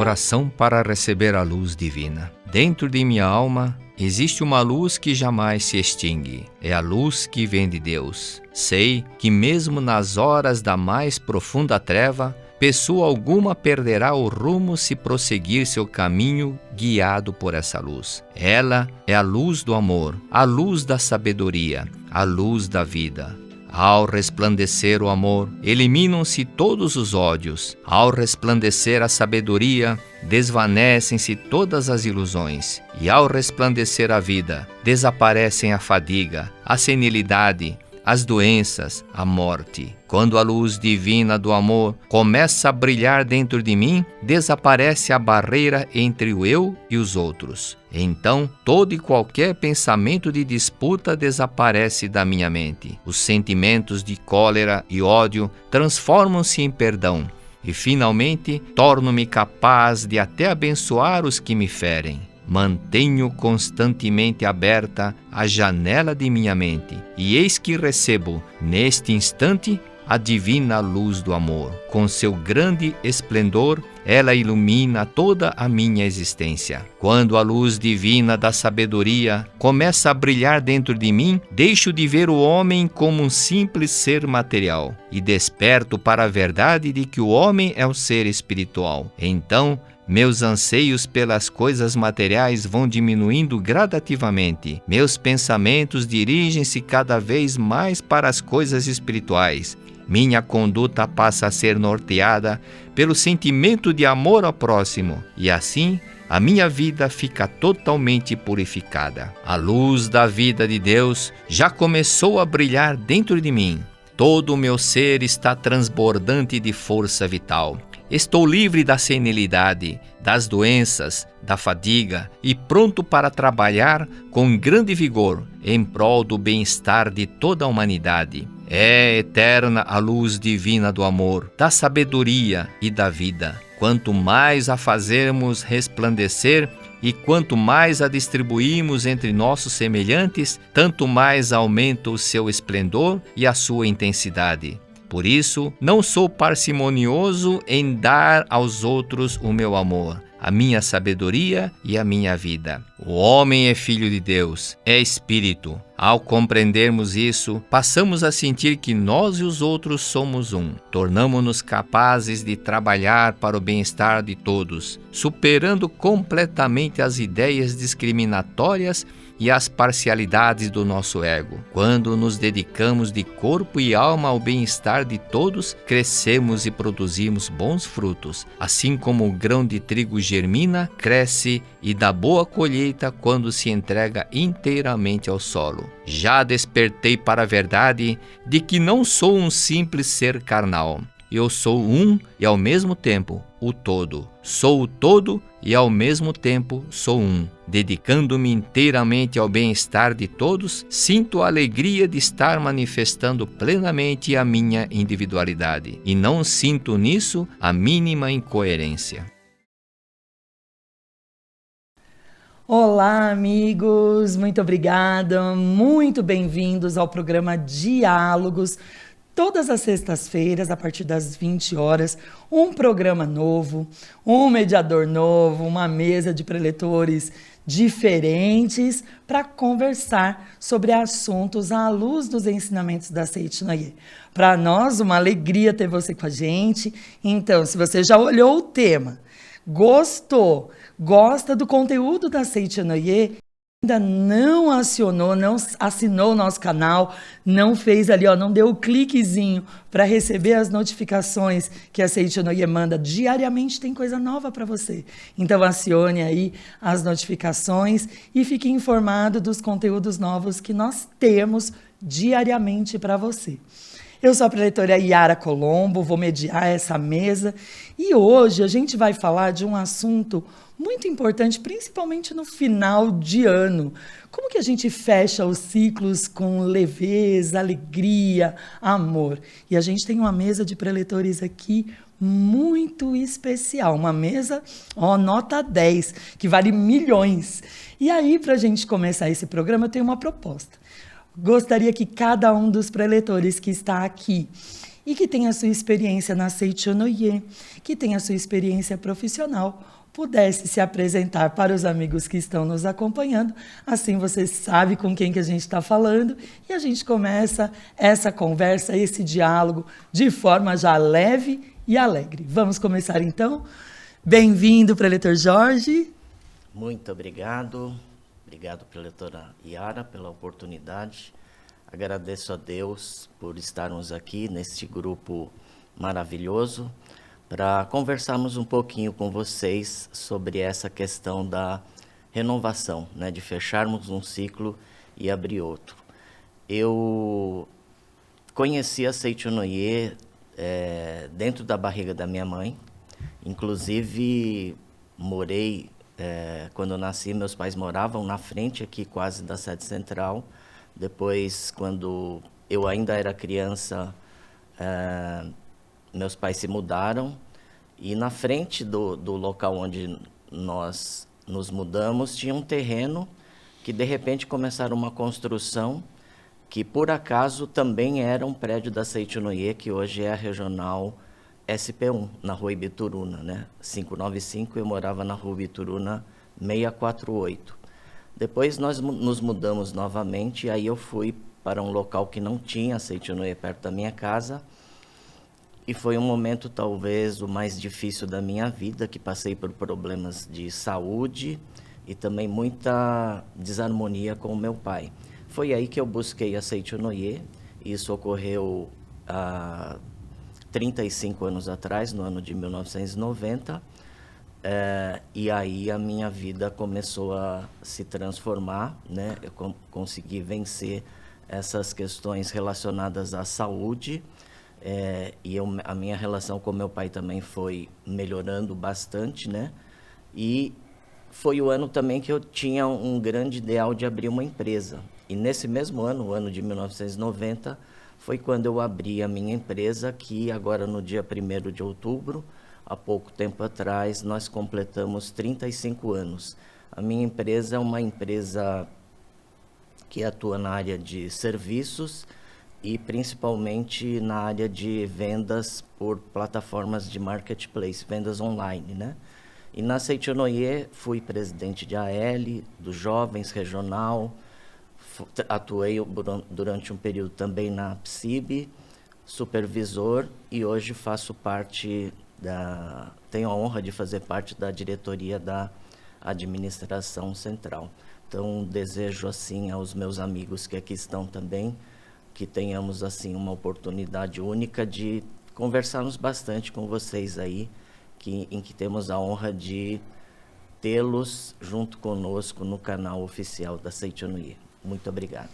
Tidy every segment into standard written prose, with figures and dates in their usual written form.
Oração para receber a luz divina. Dentro de minha alma existe uma luz que jamais se extingue. É a luz que vem de Deus. Sei que mesmo nas horas da mais profunda treva, pessoa alguma perderá o rumo se prosseguir seu caminho guiado por essa luz. Ela é a luz do amor, a luz da sabedoria, a luz da vida. Ao resplandecer o amor, eliminam-se todos os ódios. Ao resplandecer a sabedoria, desvanecem-se todas as ilusões. E ao resplandecer a vida, desaparecem a fadiga, a senilidade, as doenças, a morte. Quando a luz divina do amor começa a brilhar dentro de mim, desaparece a barreira entre o eu e os outros. Então, todo e qualquer pensamento de disputa desaparece da minha mente. Os sentimentos de cólera e ódio transformam-se em perdão. E, finalmente, torno-me capaz de até abençoar os que me ferem. Mantenho constantemente aberta a janela de minha mente, e eis que recebo, neste instante, a divina luz do amor. Com seu grande esplendor, ela ilumina toda a minha existência. Quando a luz divina da sabedoria começa a brilhar dentro de mim, deixo de ver o homem como um simples ser material e desperto para a verdade de que o homem é um ser espiritual. Então, meus anseios pelas coisas materiais vão diminuindo gradativamente. Meus pensamentos dirigem-se cada vez mais para as coisas espirituais. Minha conduta passa a ser norteada pelo sentimento de amor ao próximo, e assim a minha vida fica totalmente purificada. A luz da vida de Deus já começou a brilhar dentro de mim. Todo o meu ser está transbordante de força vital. Estou livre da senilidade, das doenças, da fadiga e pronto para trabalhar com grande vigor em prol do bem-estar de toda a humanidade. É eterna a luz divina do amor, da sabedoria e da vida. Quanto mais a fazermos resplandecer e quanto mais a distribuímos entre nossos semelhantes, tanto mais aumenta o seu esplendor e a sua intensidade. Por isso, não sou parcimonioso em dar aos outros o meu amor, a minha sabedoria e a minha vida. O homem é filho de Deus, é espírito. Ao compreendermos isso, passamos a sentir que nós e os outros somos um. Tornamo-nos capazes de trabalhar para o bem-estar de todos, superando completamente as ideias discriminatórias e as parcialidades do nosso ego. Quando nos dedicamos de corpo e alma ao bem-estar de todos, crescemos e produzimos bons frutos. Assim como o grão de trigo germina, cresce e dá boa colheita quando se entrega inteiramente ao solo. Já despertei para a verdade de que não sou um simples ser carnal. Eu sou um e ao mesmo tempo o todo. Sou o todo e ao mesmo tempo sou um. Dedicando-me inteiramente ao bem-estar de todos, sinto a alegria de estar manifestando plenamente a minha individualidade. E não sinto nisso a mínima incoerência. Olá, amigos! Muito obrigada, muito bem-vindos ao programa Diálogos. Todas as sextas-feiras, a partir das 20 horas, um programa novo, um mediador novo, uma mesa de preletores diferentes para conversar sobre assuntos à luz dos ensinamentos da Seiichi Noye. Para nós, uma alegria ter você com a gente. Então, se você já olhou o tema, gostou, gosta do conteúdo da Seiichi Noye, ainda não acionou, não assinou o nosso canal, não fez ali, não deu o cliquezinho para receber as notificações que a Seiichi Noye manda diariamente, tem coisa nova para você. Então acione aí as notificações e fique informado dos conteúdos novos que nós temos diariamente para você. Eu sou a preletora Yara Colombo, vou mediar essa mesa e hoje a gente vai falar de um assunto muito importante, principalmente no final de ano. Como que a gente fecha os ciclos com leveza, alegria, amor? E a gente tem uma mesa de preletores aqui muito especial, uma mesa, nota 10, que vale milhões. E aí, para a gente começar esse programa, eu tenho uma proposta. Gostaria que cada um dos preletores que está aqui e que tem a sua experiência na Seichonoye, que tem a sua experiência profissional, pudesse se apresentar para os amigos que estão nos acompanhando. Assim você sabe com quem que a gente está falando e a gente começa essa conversa, esse diálogo de forma já leve e alegre. Vamos começar então? Bem-vindo, preletor Jorge. Muito obrigado. Obrigado, preletora Yara, pela oportunidade. Agradeço a Deus por estarmos aqui neste grupo maravilhoso para conversarmos um pouquinho com vocês sobre essa questão da renovação, né, de fecharmos um ciclo e abrir outro. Eu conheci a Seichonoye dentro da barriga da minha mãe, inclusive morei, quando eu nasci, meus pais moravam na frente aqui quase da sede central. Depois, quando eu ainda era criança, meus pais se mudaram e na frente do local onde nós nos mudamos tinha um terreno que de repente começaram uma construção que por acaso também era um prédio da Seichonoye, que hoje é a regional SP1, na rua Ibituruna, né? 595, eu morava na rua Ibituruna 648. Depois nós nos mudamos novamente e aí eu fui para um local que não tinha Seichonoye perto da minha casa. E foi um momento talvez o mais difícil da minha vida, que passei por problemas de saúde e também muita desarmonia com o meu pai. Foi aí que eu busquei a Seichonoye. Isso ocorreu há 35 anos atrás, no ano de 1990. E aí a minha vida começou a se transformar, né? Eu consegui vencer essas questões relacionadas à saúde. A minha relação com meu pai também foi melhorando bastante, né? E foi o ano também que eu tinha um grande ideal de abrir uma empresa. E nesse mesmo ano, o ano de 1990, foi quando eu abri a minha empresa, que agora no dia 1º de outubro, há pouco tempo atrás, nós completamos 35 anos. A minha empresa é uma empresa que atua na área de serviços, e principalmente na área de vendas por plataformas de marketplace, vendas online, né? E na Seichonoye fui presidente de AL, dos jovens regional, atuei durante um período também na PSIB, supervisor, e hoje faço parte tenho a honra de fazer parte da diretoria da administração central. Então desejo assim aos meus amigos que aqui estão também, que tenhamos assim uma oportunidade única de conversarmos bastante com vocês aí, em que temos a honra de tê-los junto conosco no canal oficial da Seichonoye. Muito obrigado.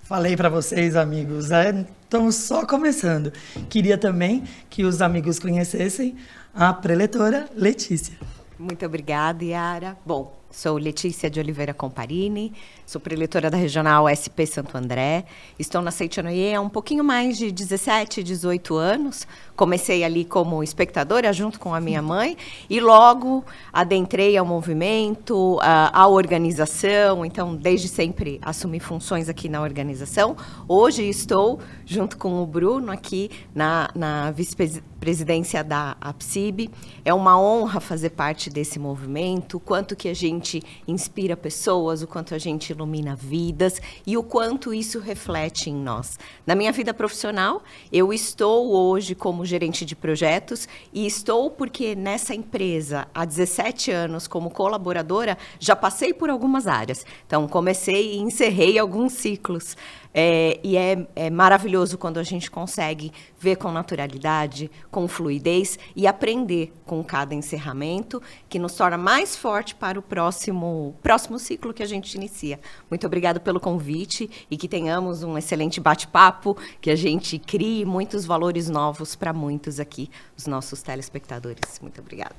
Falei para vocês, amigos, estamos só começando. Queria também que os amigos conhecessem a preletora Letícia. Muito obrigada, Yara. Bom, sou Letícia de Oliveira Comparini, sou preletora da Regional SP Santo André. Estou na Seichonoye há um pouquinho mais de 17, 18 anos. Comecei ali como espectadora junto com a minha mãe e logo adentrei ao movimento, à organização. Então, desde sempre assumi funções aqui na organização. Hoje estou junto com o Bruno aqui na vice-presidência da APSIB. É uma honra fazer parte desse movimento, o quanto que a gente inspira pessoas, o quanto a gente ilumina vidas e o quanto isso reflete em nós. Na minha vida profissional, eu estou hoje como gerente de projetos e estou porque nessa empresa, há 17 anos como colaboradora, já passei por algumas áreas. Então, comecei e encerrei alguns ciclos. E é maravilhoso quando a gente consegue ver com naturalidade, com fluidez e aprender com cada encerramento, que nos torna mais forte para o próximo ciclo que a gente inicia. Muito obrigada pelo convite e que tenhamos um excelente bate-papo, que a gente crie muitos valores novos para muitos aqui, os nossos telespectadores. Muito obrigada.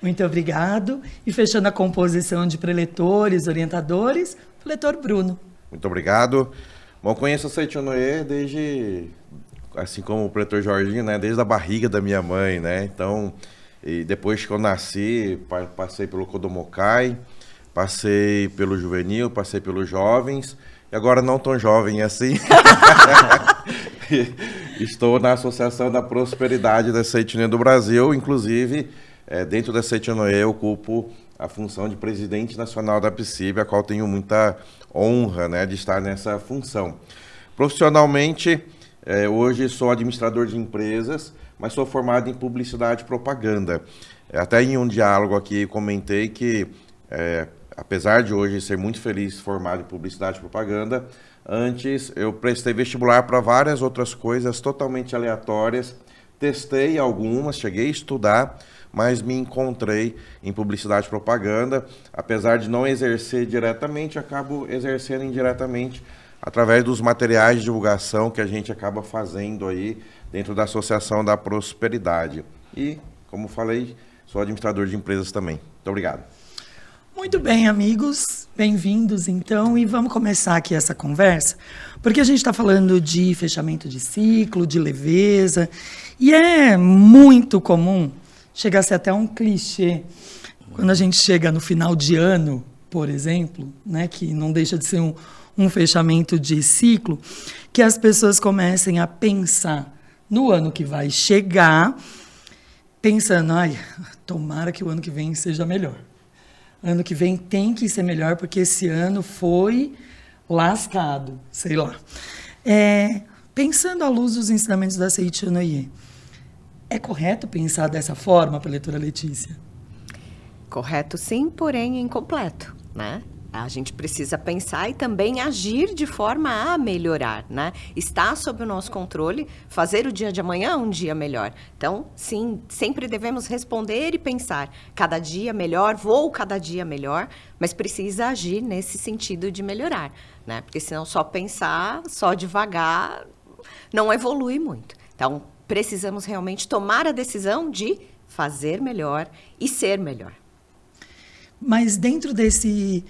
Muito obrigado. E fechando a composição de preletores, orientadores, o preletor Bruno. Muito obrigado. Bom, conheço a Seichonoye desde, assim como o preletor Jorginho, né, desde a barriga da minha mãe, né? Então, e depois que eu nasci, passei pelo Kodomokai, passei pelo juvenil, passei pelos jovens, e agora não tão jovem assim. Estou na Associação da Prosperidade da Seitianoye do Brasil, inclusive, dentro da Seitianoye eu ocupo a função de presidente nacional da PSIB, a qual tenho muita honra, né, de estar nessa função. Profissionalmente, hoje sou administrador de empresas, mas sou formado em publicidade e propaganda. Até em um diálogo aqui comentei que, apesar de hoje ser muito feliz formado em publicidade e propaganda, antes eu prestei vestibular para várias outras coisas totalmente aleatórias, testei algumas, cheguei a estudar, mas me encontrei em publicidade e propaganda. Apesar de não exercer diretamente, acabo exercendo indiretamente através dos materiais de divulgação que a gente acaba fazendo aí dentro da Associação da Prosperidade. E, como falei, sou administrador de empresas também. Muito obrigado. Muito bem, amigos, bem-vindos então, e vamos começar aqui essa conversa, porque a gente está falando de fechamento de ciclo, de leveza, e é muito comum, chega a ser até um clichê, quando a gente chega no final de ano, por exemplo, né, que não deixa de ser um fechamento de ciclo, que as pessoas comecem a pensar no ano que vai chegar, pensando, ai, tomara que o ano que vem seja melhor. Ano que vem tem que ser melhor, porque esse ano foi lascado, sei lá. Pensando à luz dos ensinamentos da Seitianoye, é correto pensar dessa forma, preletora Letícia? Correto sim, porém incompleto, né? A gente precisa pensar e também agir de forma a melhorar, né? Está sob o nosso controle fazer o dia de amanhã um dia melhor. Então, sim, sempre devemos responder e pensar cada dia melhor, vou cada dia melhor, mas precisa agir nesse sentido de melhorar, né? Porque senão só pensar, só devagar, não evolui muito. Então, precisamos realmente tomar a decisão de fazer melhor e ser melhor. Mas dentro desse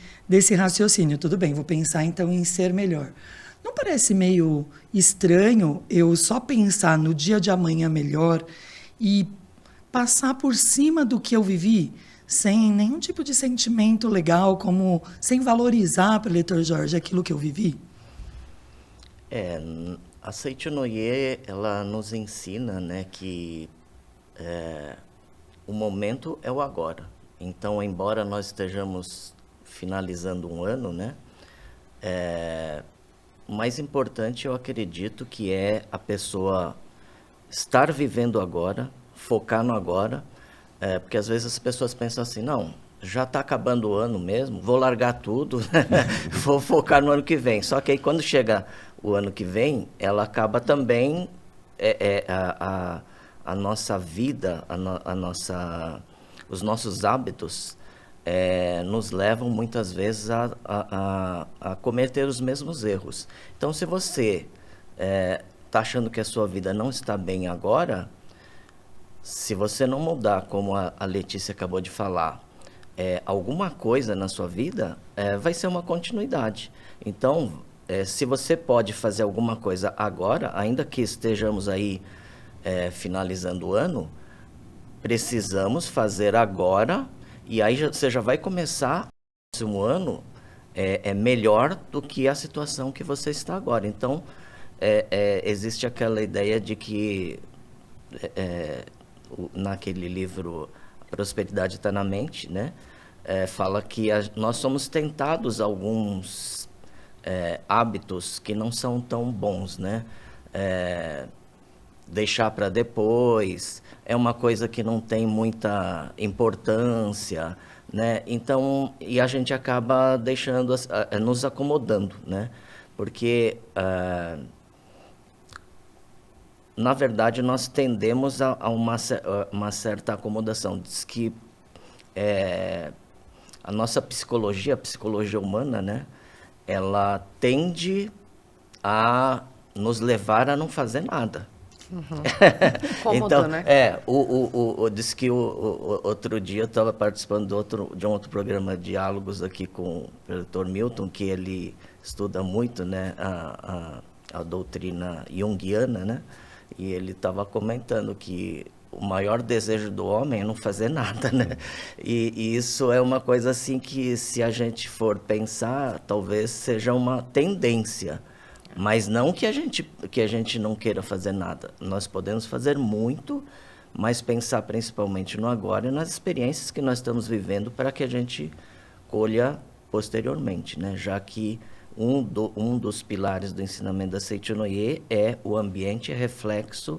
raciocínio, tudo bem, vou pensar então em ser melhor. Não parece meio estranho eu só pensar no dia de amanhã melhor e passar por cima do que eu vivi, sem nenhum tipo de sentimento legal, como sem valorizar, preletor Jorge, aquilo que eu vivi? A Seitianoye, ela nos ensina, né, que o momento é o agora. Então, embora nós estejamos finalizando um ano, né, o mais importante, eu acredito, que é a pessoa estar vivendo agora, focar no agora, porque às vezes as pessoas pensam assim, não, já está acabando o ano mesmo, vou largar tudo, vou focar no ano que vem. Só que aí quando chega o ano que vem, ela acaba também, a nossa vida, os nossos hábitos nos levam muitas vezes a cometer os mesmos erros. Então, se você está achando que a sua vida não está bem agora, se você não mudar, como a Letícia acabou de falar, alguma coisa na sua vida, vai ser uma continuidade. Então, se você pode fazer alguma coisa agora, ainda que estejamos aí finalizando o ano, precisamos fazer agora, e aí você já vai começar o próximo ano melhor do que a situação que você está agora. Então, existe aquela ideia de que, naquele livro A Prosperidade Está na Mente, né, fala que nós somos tentados a alguns hábitos que não são tão bons, né? Deixar para depois, é uma coisa que não tem muita importância, né? Então, e a gente acaba deixando, nos acomodando, né? Porque, na verdade, nós tendemos a uma certa acomodação. Diz que a nossa psicologia, a psicologia humana, né? Ela tende a nos levar a não fazer nada. Uhum. Cômodo, Então, né? disse que outro dia eu estava participando de um outro programa de diálogos aqui com o preletor Milton, que ele estuda muito, né, a doutrina junguiana, né, e ele estava comentando que o maior desejo do homem é não fazer nada, né, e isso é uma coisa assim que, se a gente for pensar, talvez seja uma tendência. Mas não que a gente não queira fazer nada. Nós podemos fazer muito, mas pensar principalmente no agora e nas experiências que nós estamos vivendo para que a gente colha posteriormente, né? Já que um dos pilares do ensinamento da Seichonoye é o ambiente reflexo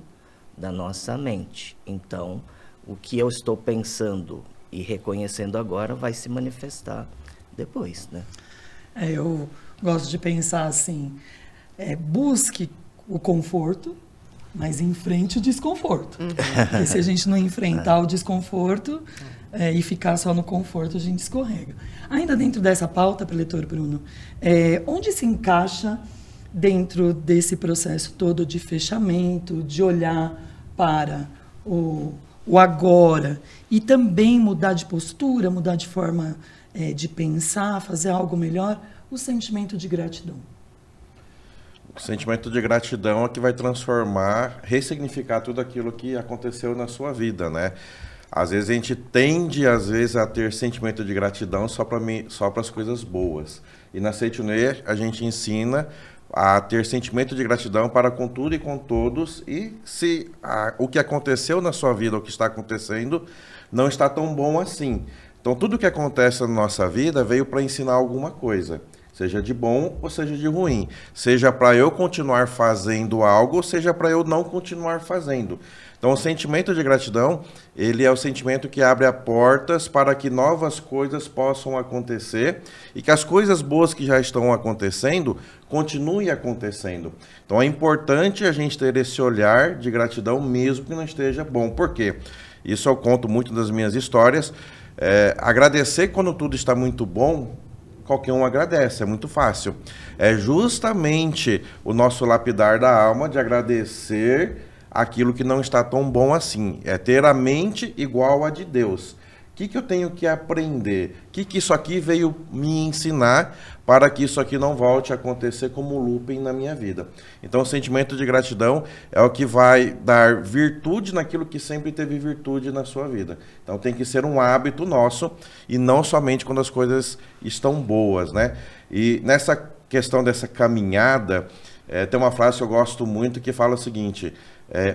da nossa mente. Então, o que eu estou pensando e reconhecendo agora vai se manifestar depois, né? Eu gosto de pensar assim, busque o conforto, mas enfrente o desconforto. Porque se a gente não enfrentar o desconforto e ficar só no conforto, a gente escorrega. Ainda dentro dessa pauta, preletor Bruno, onde se encaixa dentro desse processo todo de fechamento, de olhar para o agora e também mudar de postura, mudar de forma de pensar, fazer algo melhor, o sentimento de gratidão? O sentimento de gratidão é que vai transformar, ressignificar tudo aquilo que aconteceu na sua vida, né? Às vezes a gente tende, a ter sentimento de gratidão só para as coisas boas. E na Seichonoye a gente ensina a ter sentimento de gratidão para com tudo e com todos. E se o que aconteceu na sua vida, o que está acontecendo, não está tão bom assim. Então tudo que acontece na nossa vida veio para ensinar alguma coisa. Seja de bom ou seja de ruim. Seja para eu continuar fazendo algo, ou seja para eu não continuar fazendo. Então, o sentimento de gratidão, ele é o sentimento que abre as portas para que novas coisas possam acontecer e que as coisas boas que já estão acontecendo, continuem acontecendo. Então, é importante a gente ter esse olhar de gratidão mesmo que não esteja bom. Por quê? Isso eu conto muito das minhas histórias. Agradecer quando tudo está muito bom, qualquer um agradece, é muito fácil. É justamente o nosso lapidar da alma de agradecer aquilo que não está tão bom assim. É ter a mente igual a de Deus. O que eu tenho que aprender? O que isso aqui veio me ensinar para que isso aqui não volte a acontecer como looping na minha vida? Então, o sentimento de gratidão é o que vai dar virtude naquilo que sempre teve virtude na sua vida. Então, tem que ser um hábito nosso e não somente quando as coisas estão boas, né? E nessa questão dessa caminhada, tem uma frase que eu gosto muito que fala o seguinte: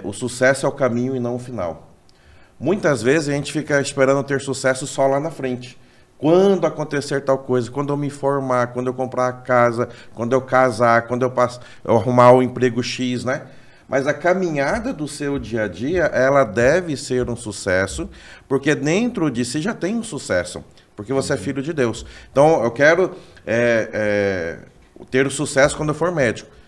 o sucesso é o caminho e não o final. Muitas vezes a gente fica esperando ter sucesso só lá na frente. Quando acontecer tal coisa, quando eu me formar, quando eu comprar a casa, quando eu casar, quando eu arrumar o emprego X, né? Mas a caminhada do seu dia a dia, ela deve ser um sucesso, porque dentro de si já tem um sucesso, porque você é filho de Deus. Então, eu quero ter o sucesso quando eu for médico.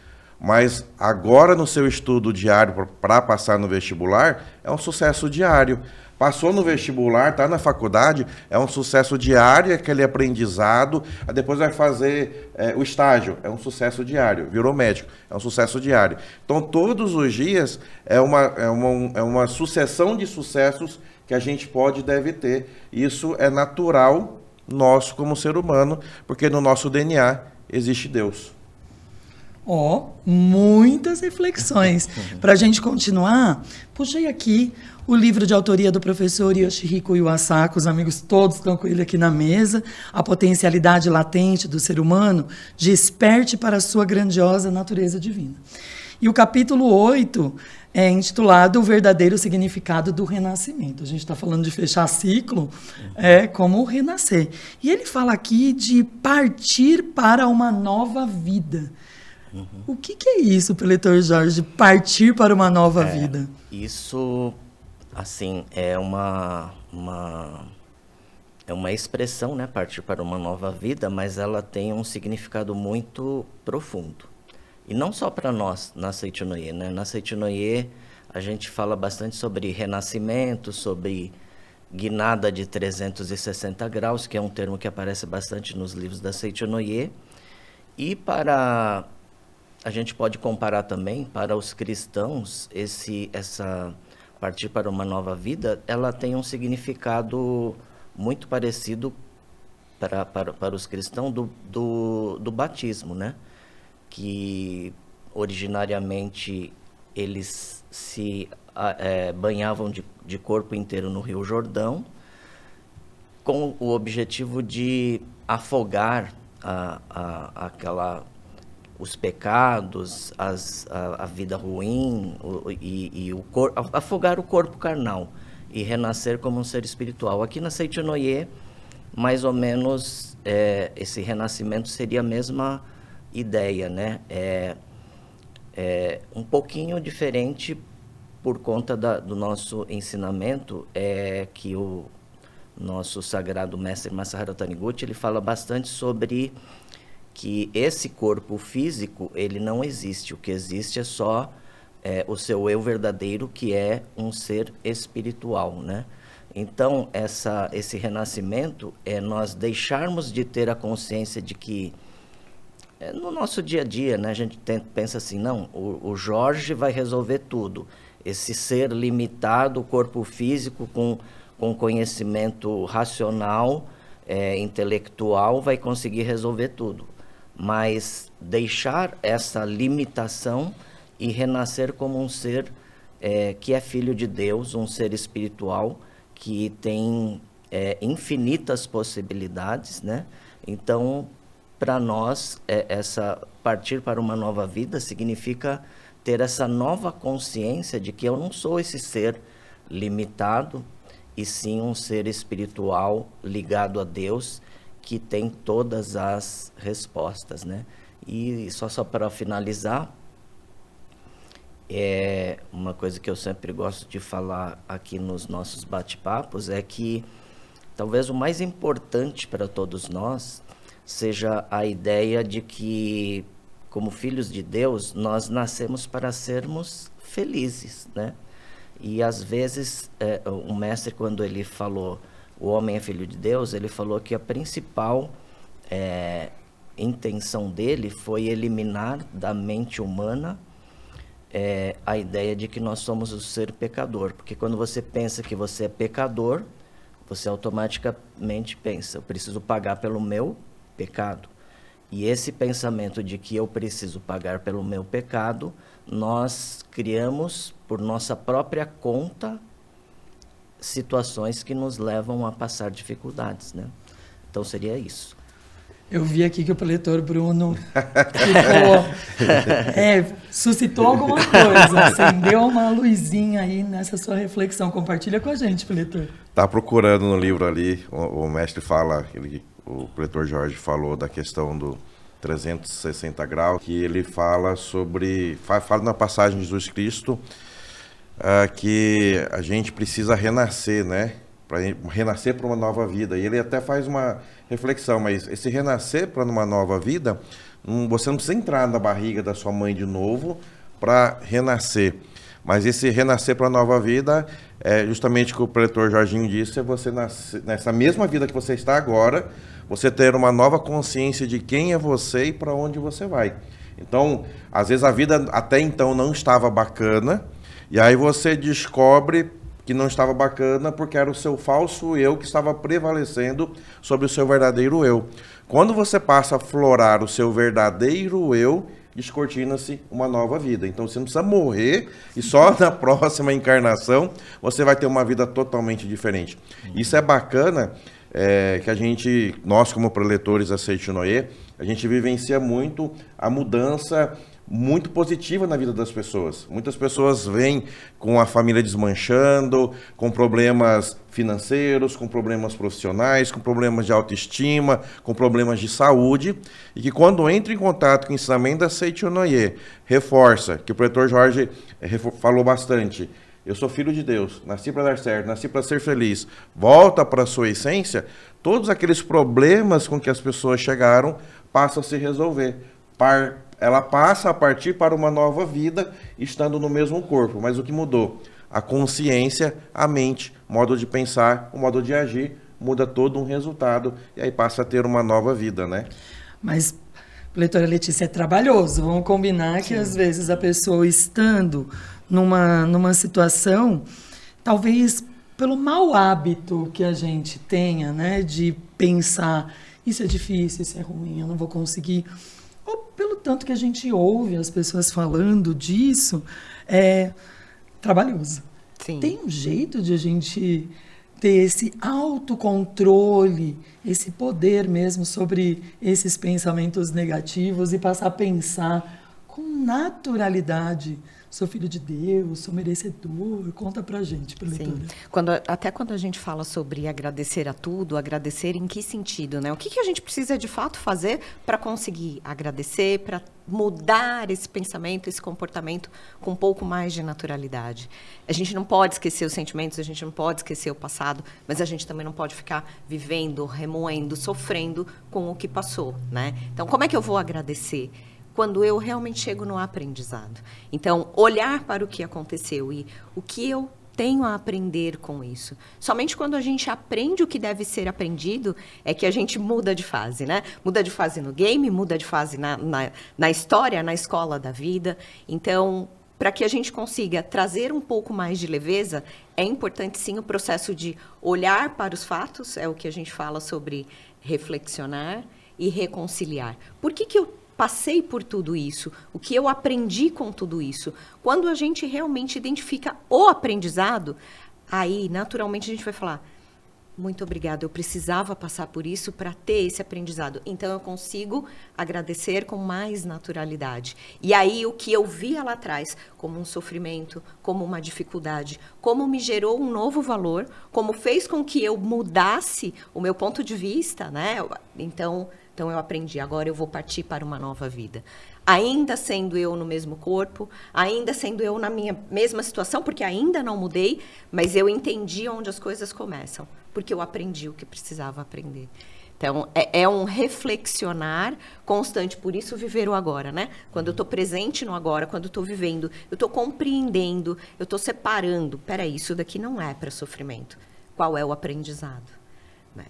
Mas agora no seu estudo diário para passar no vestibular, é um sucesso diário. Passou no vestibular, está na faculdade, é um sucesso diário, aquele aprendizado. Depois vai fazer o estágio, é um sucesso diário. Virou médico, é um sucesso diário. Então, todos os dias é uma sucessão de sucessos que a gente pode e deve ter. Isso é natural nosso como ser humano, porque no nosso DNA existe Deus. Muitas reflexões. Para a gente continuar, puxei aqui o livro de autoria do professor Yoshihiko Iwasaki, os amigos todos estão com ele aqui na mesa, A Potencialidade Latente do Ser Humano, Desperte para a Sua Grandiosa Natureza Divina. E o capítulo 8 é intitulado O Verdadeiro Significado do Renascimento. A gente está falando de fechar ciclo, como renascer. E ele fala aqui de partir para uma nova vida. O que é isso, preletor Jorge, partir para uma nova vida? Isso, assim, é uma expressão, né, partir para uma nova vida, mas ela tem um significado muito profundo. E não só para nós, na Seichonoye, né? Na Seichonoye, a gente fala bastante sobre renascimento, sobre guinada de 360 graus, que é um termo que aparece bastante nos livros da Seichonoye. E a gente pode comparar também, para os cristãos, essa partir para uma nova vida, ela tem um significado muito parecido para os cristãos do batismo, né? Que originariamente eles se banhavam de corpo inteiro no Rio Jordão, com o objetivo de afogar os pecados, a vida ruim e afogar o corpo carnal e renascer como um ser espiritual. Aqui na Seitinoye, mais ou menos, esse renascimento seria a mesma ideia, né? Um pouquinho diferente por conta do nosso ensinamento, que o nosso sagrado mestre Masaharu Taniguchi, ele fala bastante sobre que esse corpo físico, ele não existe. O que existe é só o seu eu verdadeiro, que é um ser espiritual, né? Então, esse renascimento é nós deixarmos de ter a consciência de que, no nosso dia a dia, né, a gente pensa assim, não, o Jorge vai resolver tudo. Esse ser limitado, o corpo físico com conhecimento racional, intelectual, vai conseguir resolver tudo. Mas deixar essa limitação e renascer como um ser que é filho de Deus, um ser espiritual que tem infinitas possibilidades, né? Então, para nós, partir para uma nova vida significa ter essa nova consciência de que eu não sou esse ser limitado, e sim um ser espiritual ligado a Deus, que tem todas as respostas, né? E só para finalizar, uma coisa que eu sempre gosto de falar aqui nos nossos bate-papos é que talvez o mais importante para todos nós seja a ideia de que, como filhos de Deus, nós nascemos para sermos felizes, né? E às vezes o mestre, quando ele falou o homem é filho de Deus, ele falou que a principal intenção dele foi eliminar da mente humana a ideia de que nós somos o ser pecador. Porque quando você pensa que você é pecador, você automaticamente pensa, eu preciso pagar pelo meu pecado. E esse pensamento de que eu preciso pagar pelo meu pecado, nós criamos por nossa própria conta situações que nos levam a passar dificuldades, né? Então seria isso. Eu vi aqui que o preletor Bruno suscitou alguma coisa, acendeu uma luzinha aí nessa sua reflexão. Compartilha com a gente, preletor. Tá procurando no livro ali, o mestre fala, o preletor Jorge falou da questão do 360 graus, que ele fala sobre, fala na passagem de Jesus Cristo, que a gente precisa renascer, né? Para renascer para uma nova vida. E ele até faz uma reflexão, mas esse renascer para uma nova vida, você não precisa entrar na barriga da sua mãe de novo para renascer. Mas esse renascer para a nova vida, justamente o que o preletor Jorginho disse, é você nascer, nessa mesma vida que você está agora, você ter uma nova consciência de quem é você e para onde você vai. Então, às vezes a vida até então não estava bacana, e aí você descobre que não estava bacana porque era o seu falso eu que estava prevalecendo sobre o seu verdadeiro eu. Quando você passa a florar o seu verdadeiro eu, descortina-se uma nova vida. Então você não precisa morrer e só na próxima encarnação você vai ter uma vida totalmente diferente. Isso é bacana, que nós como preletores da Seitinoye, a gente vivencia muito a mudança muito positiva na vida das pessoas. Muitas pessoas vêm com a família desmanchando, com problemas financeiros, com problemas profissionais, com problemas de autoestima, com problemas de saúde, e que quando entra em contato com o ensinamento da Seitinoye, reforça, que o preletor Jorge falou bastante, eu sou filho de Deus, nasci para dar certo, nasci para ser feliz, volta para a sua essência, todos aqueles problemas com que as pessoas chegaram passam a se resolver. Ela passa a partir para uma nova vida, estando no mesmo corpo. Mas o que mudou? A consciência, a mente, o modo de pensar, o modo de agir, muda todo um resultado e aí passa a ter uma nova vida, né? Mas, preletora Letícia, é trabalhoso. Vamos combinar que às vezes a pessoa estando numa situação, talvez pelo mau hábito que a gente tenha, né, de pensar, isso é difícil, isso é ruim, eu não vou conseguir, ou pelo tanto que a gente ouve as pessoas falando disso, é trabalhoso. Sim. Tem um jeito de a gente ter esse autocontrole, esse poder mesmo sobre esses pensamentos negativos e passar a pensar com naturalidade. Sou filho de Deus, sou merecedor. Conta pra gente, preletora. Sim. Até quando a gente fala sobre agradecer a tudo, agradecer em que sentido, né? O que a gente precisa de fato fazer para conseguir agradecer, para mudar esse pensamento, esse comportamento com um pouco mais de naturalidade? A gente não pode esquecer os sentimentos, a gente não pode esquecer o passado, mas a gente também não pode ficar vivendo, remoendo, sofrendo com o que passou, né? Então, como é que eu vou agradecer? Quando eu realmente chego no aprendizado. Então, olhar para o que aconteceu e o que eu tenho a aprender com isso. Somente quando a gente aprende o que deve ser aprendido é que a gente muda de fase, né? Muda de fase no game, muda de fase na história, na escola da vida. Então, para que a gente consiga trazer um pouco mais de leveza, é importante sim o processo de olhar para os fatos, é o que a gente fala sobre reflexionar e reconciliar. Por que eu passei por tudo isso, o que eu aprendi com tudo isso? Quando a gente realmente identifica o aprendizado, aí, naturalmente, a gente vai falar, muito obrigada, eu precisava passar por isso para ter esse aprendizado. Então, eu consigo agradecer com mais naturalidade. E aí, o que eu via lá atrás, como um sofrimento, como uma dificuldade, como me gerou um novo valor, como fez com que eu mudasse o meu ponto de vista, né? Então eu aprendi, agora eu vou partir para uma nova vida. Ainda sendo eu no mesmo corpo, ainda sendo eu na minha mesma situação, porque ainda não mudei, mas eu entendi onde as coisas começam, porque eu aprendi o que precisava aprender. Então, é um reflexionar constante, por isso viver o agora, né? Quando eu estou presente no agora, quando eu estou vivendo, eu estou compreendendo, eu estou separando. Peraí, isso daqui não é para sofrimento. Qual é o aprendizado? Né?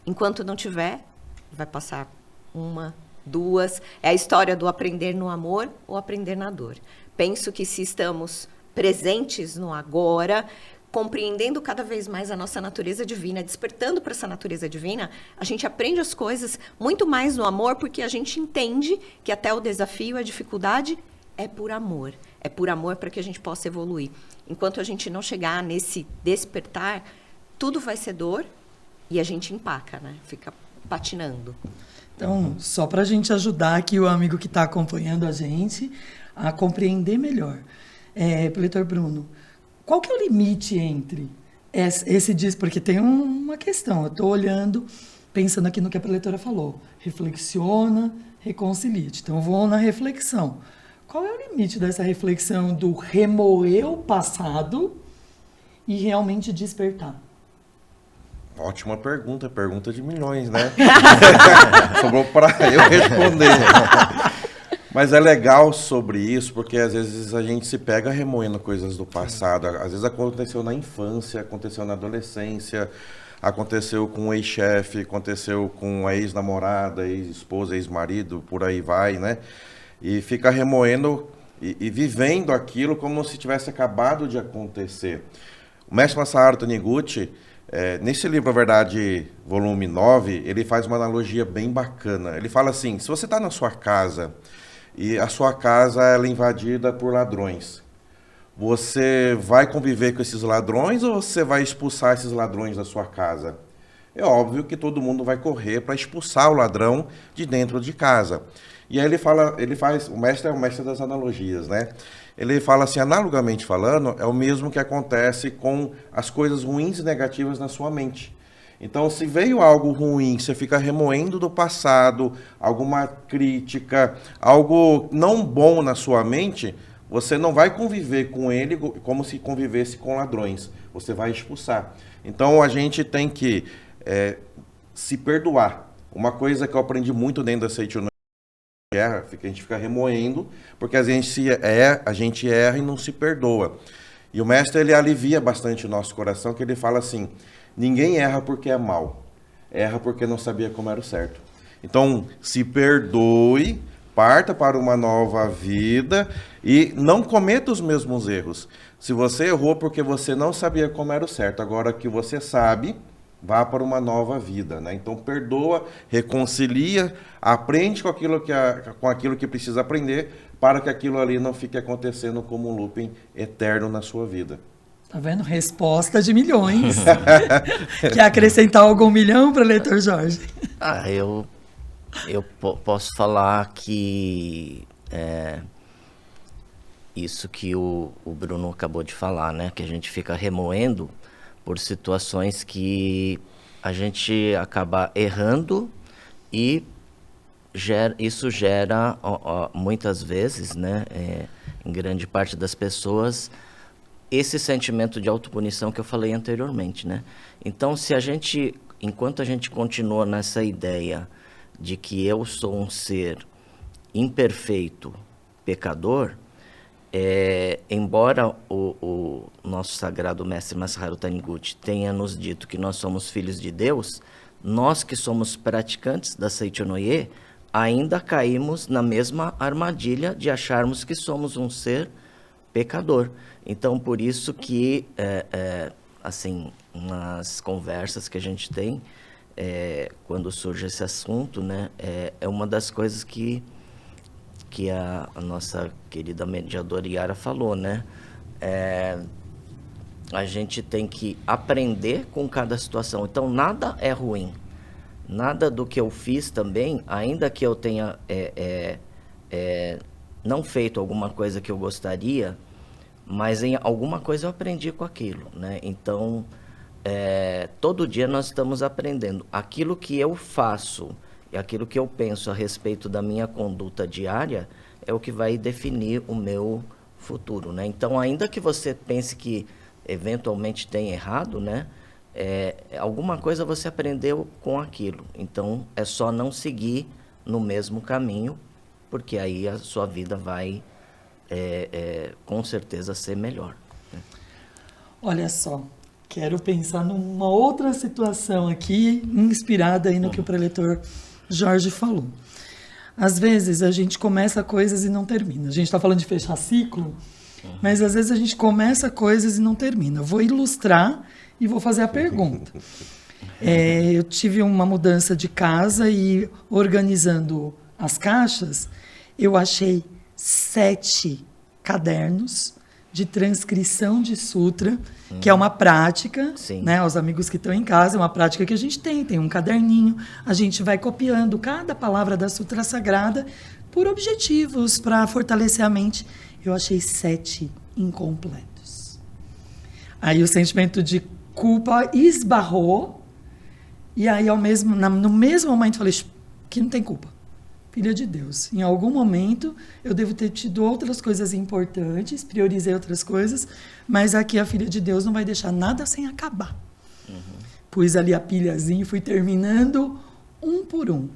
Enquanto não tiver, vai passar 1, 2. É a história do aprender no amor ou aprender na dor. Penso que se estamos presentes no agora, compreendendo cada vez mais a nossa natureza divina, despertando para essa natureza divina, a gente aprende as coisas muito mais no amor, porque a gente entende que até o desafio, a dificuldade, é por amor. É por amor para que a gente possa evoluir. Enquanto a gente não chegar nesse despertar, tudo vai ser dor e a gente empaca, né? Fica patinando. Então, só para a gente ajudar aqui o amigo que está acompanhando a gente a compreender melhor. Preletor Bruno, qual que é o limite entre esse diz, porque tem uma questão, eu estou olhando, pensando aqui no que a preletora falou, reflexiona, reconcilia-te. Então, vou na reflexão. Qual é o limite dessa reflexão do remoer o passado e realmente despertar? Ótima pergunta de milhões, né? Sobrou para eu responder. Mas é legal sobre isso, porque às vezes a gente se pega remoendo coisas do passado. Às vezes aconteceu na infância, aconteceu na adolescência, aconteceu com o ex-chefe, aconteceu com a ex-namorada, ex-esposa, ex-marido, por aí vai, né? E fica remoendo e vivendo aquilo como se tivesse acabado de acontecer. O mestre Masaharu Taniguchi, nesse livro, A Verdade, volume 9, ele faz uma analogia bem bacana. Ele fala assim, se você está na sua casa e a sua casa ela é invadida por ladrões, você vai conviver com esses ladrões ou você vai expulsar esses ladrões da sua casa? É óbvio que todo mundo vai correr para expulsar o ladrão de dentro de casa. E aí o mestre é o mestre das analogias, né? Ele fala assim, analogamente falando, é o mesmo que acontece com as coisas ruins e negativas na sua mente. Então, se veio algo ruim, você fica remoendo do passado, alguma crítica, algo não bom na sua mente, você não vai conviver com ele como se convivesse com ladrões. Você vai expulsar. Então, a gente tem que se perdoar. Uma coisa que eu aprendi muito dentro da Seichono a gente fica remoendo, porque a gente erra e não se perdoa. E o mestre, ele alivia bastante o nosso coração, que ele fala assim, ninguém erra porque é mal, erra porque não sabia como era o certo. Então, se perdoe, parta para uma nova vida e não cometa os mesmos erros. Se você errou porque você não sabia como era o certo, agora que você sabe, vá para uma nova vida, né? Então, perdoa, reconcilia, aprende com aquilo que precisa aprender, para que aquilo ali não fique acontecendo como um looping eterno na sua vida. Tá vendo? Resposta de milhões. Quer acrescentar algum milhão para o leitor Jorge? Posso falar que isso que o Bruno acabou de falar, né? Que a gente fica remoendo por situações que a gente acaba errando e isso gera muitas vezes, né? Em grande parte das pessoas, esse sentimento de autopunição que eu falei anteriormente, né? Então, enquanto a gente continua nessa ideia de que eu sou um ser imperfeito, pecador, embora o nosso sagrado mestre Masaharu Taniguchi tenha nos dito que nós somos filhos de Deus, nós que somos praticantes da Seichonoye ainda caímos na mesma armadilha de acharmos que somos um ser pecador. Então, por isso que, assim, nas conversas que a gente tem, quando surge esse assunto, né, é uma das coisas que a nossa querida mediadora Yara falou, né? A gente tem que aprender com cada situação. Então, nada é ruim. Nada do que eu fiz também, ainda que eu tenha não feito alguma coisa que eu gostaria, mas em alguma coisa eu aprendi com aquilo, né? Então, todo dia nós estamos aprendendo. Aquilo que eu faço e aquilo que eu penso a respeito da minha conduta diária é o que vai definir o meu futuro, né? Então, ainda que você pense que eventualmente tem errado, né? Alguma coisa você aprendeu com aquilo. Então, é só não seguir no mesmo caminho, porque aí a sua vida vai, com certeza, ser melhor, né? Olha só, quero pensar numa outra situação aqui, inspirada aí no que o preletor Jorge falou. Às vezes, a gente começa coisas e não termina. A gente está falando de fechar ciclo, mas às vezes a gente começa coisas e não termina. Eu vou ilustrar e vou fazer a pergunta. Eu tive uma mudança de casa e, organizando as caixas, eu achei 7 cadernos de transcrição de sutra, que é uma prática, né, aos amigos que estão em casa, é uma prática que a gente tem um caderninho, a gente vai copiando cada palavra da sutra sagrada por objetivos, para fortalecer a mente. Eu achei 7 incompletos. Aí o sentimento de culpa esbarrou, e aí no mesmo momento falei que não tem culpa. Filha de Deus. Em algum momento eu devo ter tido outras coisas importantes, priorizei outras coisas, mas aqui a filha de Deus não vai deixar nada sem acabar. Pus ali a pilhazinha e fui terminando um por um.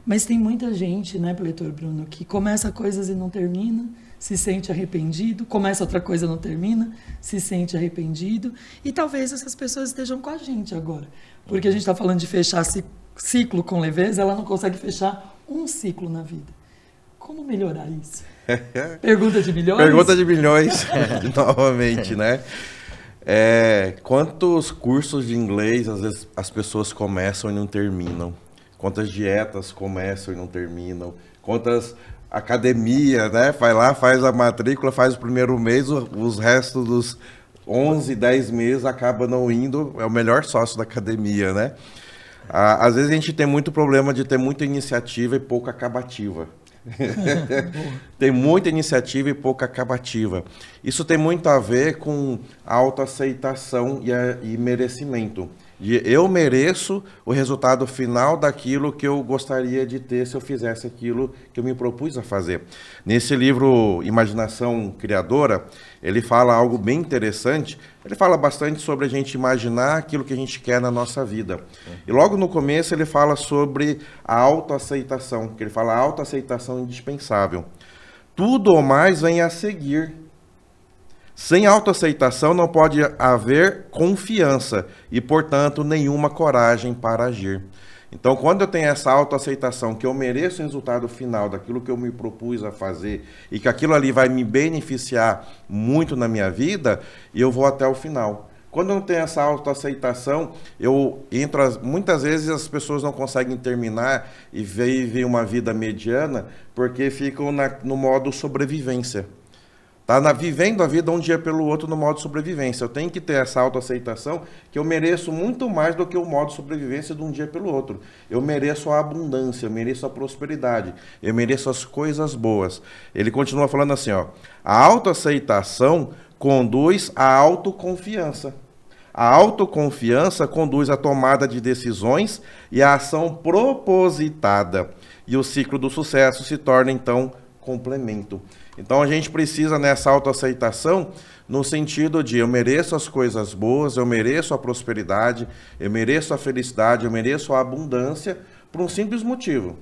Mas tem muita gente, né, preletor Bruno, que começa coisas e não termina, se sente arrependido, começa outra coisa e não termina, se sente arrependido, e talvez essas pessoas estejam com a gente agora, porque a gente está falando de fechar ciclo com leveza, ela não consegue fechar um ciclo na vida. Como melhorar isso? Pergunta de milhões? Pergunta de milhões, novamente, né? Quantos cursos de inglês, às vezes, as pessoas começam e não terminam? Quantas dietas começam e não terminam? Quantas academia, né? Vai lá, faz a matrícula, faz o primeiro mês, os restos dos 11, 10 meses acaba não indo, é o melhor sócio da academia, né? Às vezes a gente tem muito problema de ter muita iniciativa e pouca acabativa. Tem muita iniciativa e pouca acabativa. Isso tem muito a ver com autoaceitação e merecimento. Eu mereço o resultado final daquilo que eu gostaria de ter se eu fizesse aquilo que eu me propus a fazer. Nesse livro Imaginação Criadora, ele fala algo bem interessante. Ele fala bastante sobre a gente imaginar aquilo que a gente quer na nossa vida. E logo no começo ele fala sobre a autoaceitação, que ele fala a autoaceitação indispensável. Tudo ou mais vem a seguir. Sem autoaceitação não pode haver confiança e, portanto, nenhuma coragem para agir. Então, quando eu tenho essa autoaceitação, que eu mereço o resultado final daquilo que eu me propus a fazer e que aquilo ali vai me beneficiar muito na minha vida, eu vou até o final. Quando eu não tenho essa autoaceitação, muitas vezes as pessoas não conseguem terminar e vivem uma vida mediana porque ficam no modo sobrevivência. Tá vivendo a vida um dia pelo outro no modo sobrevivência. Eu tenho que ter essa autoaceitação que eu mereço muito mais do que o modo sobrevivência de um dia pelo outro. Eu mereço a abundância, eu mereço a prosperidade, eu mereço as coisas boas. Ele continua falando assim, ó, a autoaceitação conduz à autoconfiança. A autoconfiança conduz à tomada de decisões e à ação propositada. E o ciclo do sucesso se torna, então, complemento. Então a gente precisa nessa autoaceitação no sentido de eu mereço as coisas boas, eu mereço a prosperidade, eu mereço a felicidade, eu mereço a abundância por um simples motivo.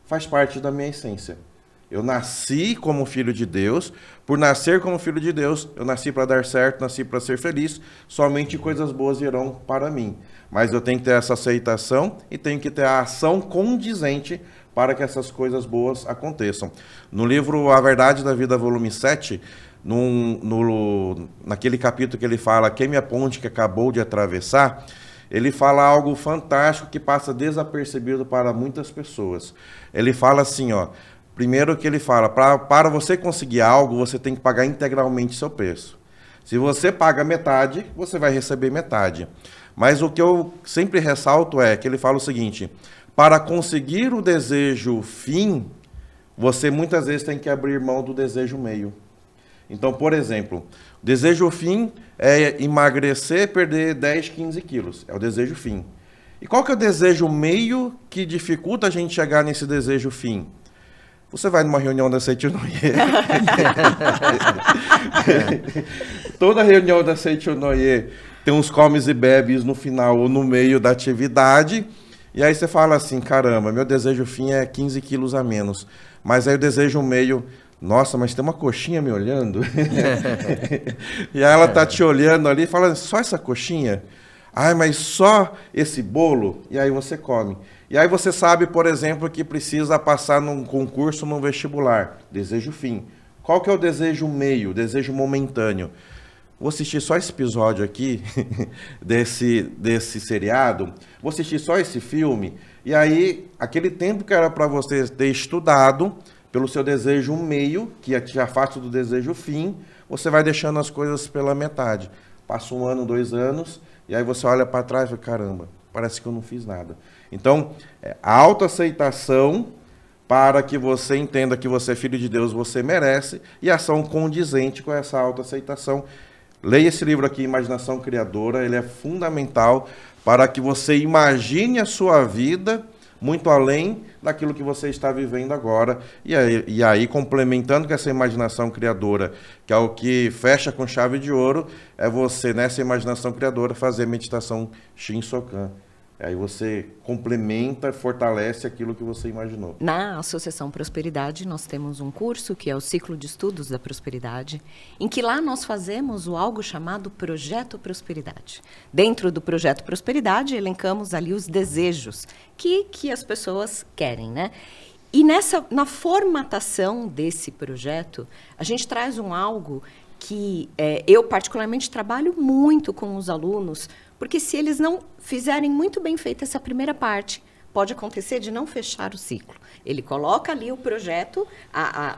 Faz parte da minha essência. Eu nasci como filho de Deus, por nascer como filho de Deus, eu nasci para dar certo, nasci para ser feliz, somente coisas boas virão para mim. Mas eu tenho que ter essa aceitação e tenho que ter a ação condizente para que essas coisas boas aconteçam. No livro A Verdade da Vida, volume 7, naquele capítulo que ele fala queime a ponte que acabou de atravessar, ele fala algo fantástico que passa desapercebido para muitas pessoas. Ele fala assim, ó, primeiro que ele fala, para você conseguir algo, você tem que pagar integralmente seu preço. Se você paga metade, você vai receber metade. Mas o que eu sempre ressalto é que ele fala o seguinte, para conseguir o desejo fim, você muitas vezes tem que abrir mão do desejo meio. Então, por exemplo, o desejo fim é emagrecer, perder 10, 15 quilos. É o desejo fim. E qual que é o desejo meio que dificulta a gente chegar nesse desejo fim? Você vai numa reunião da Seichonoye. Toda reunião da Seichonoye tem uns comes e bebes no final ou no meio da atividade. E aí você fala assim, caramba, meu desejo fim é 15 quilos a menos. Mas aí o desejo meio, nossa, mas tem uma coxinha me olhando. E aí ela tá te olhando ali e fala, só essa coxinha? Ai, mas só esse bolo? E aí você come. E aí você sabe, por exemplo, que precisa passar num concurso, num vestibular. Desejo fim. Qual que é o desejo meio, o desejo momentâneo? Vou assistir só esse episódio aqui, desse seriado, vou assistir só esse filme, e aí, aquele tempo que era para você ter estudado, pelo seu desejo meio, que te afasta do desejo fim, você vai deixando as coisas pela metade. Passa 1 ano, 2 anos, e aí você olha para trás e fala, caramba, parece que eu não fiz nada. Então, a autoaceitação, para que você entenda que você é filho de Deus, você merece, e ação condizente com essa autoaceitação. Leia esse livro aqui, Imaginação Criadora, ele é fundamental para que você imagine a sua vida muito além daquilo que você está vivendo agora. E aí, complementando com essa imaginação criadora, que é o que fecha com chave de ouro, é você, nessa imaginação criadora, fazer meditação Shinsokan. Aí você complementa, fortalece aquilo que você imaginou. Na Associação Prosperidade, nós temos um curso que é o Ciclo de Estudos da Prosperidade, em que lá nós fazemos algo chamado Projeto Prosperidade. Dentro do Projeto Prosperidade, elencamos ali os desejos que as pessoas querem, né? E na formatação desse projeto, a gente traz algo que eu particularmente trabalho muito com os alunos, porque se eles não fizerem muito bem feita essa primeira parte, pode acontecer de não fechar o ciclo. Ele coloca ali o projeto,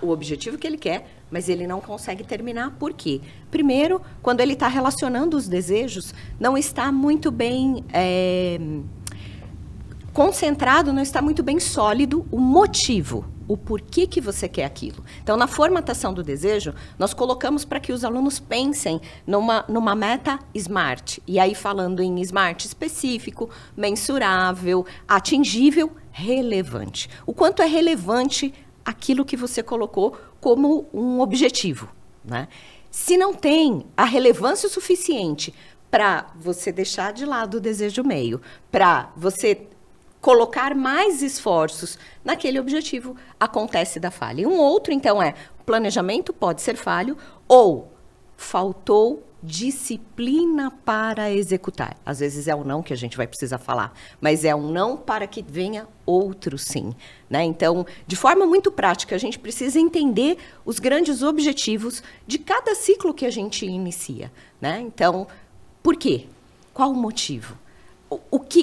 o objetivo que ele quer, mas ele não consegue terminar. Por quê? Primeiro, quando ele está relacionando os desejos, não está muito bem concentrado, não está muito bem sólido o motivo, o porquê que você quer aquilo. Então, na formatação do desejo, nós colocamos para que os alunos pensem numa meta SMART. E aí, falando em SMART específico, mensurável, atingível, relevante. O quanto é relevante aquilo que você colocou como um objetivo, né? Se não tem a relevância suficiente para você deixar de lado o desejo meio, para você colocar mais esforços naquele objetivo, acontece da falha. E um outro, então, o planejamento pode ser falho ou faltou disciplina para executar. Às vezes é um não que a gente vai precisar falar, mas é um não para que venha outro sim, né? Então, de forma muito prática, a gente precisa entender os grandes objetivos de cada ciclo que a gente inicia, né? Então, por quê? Qual o motivo?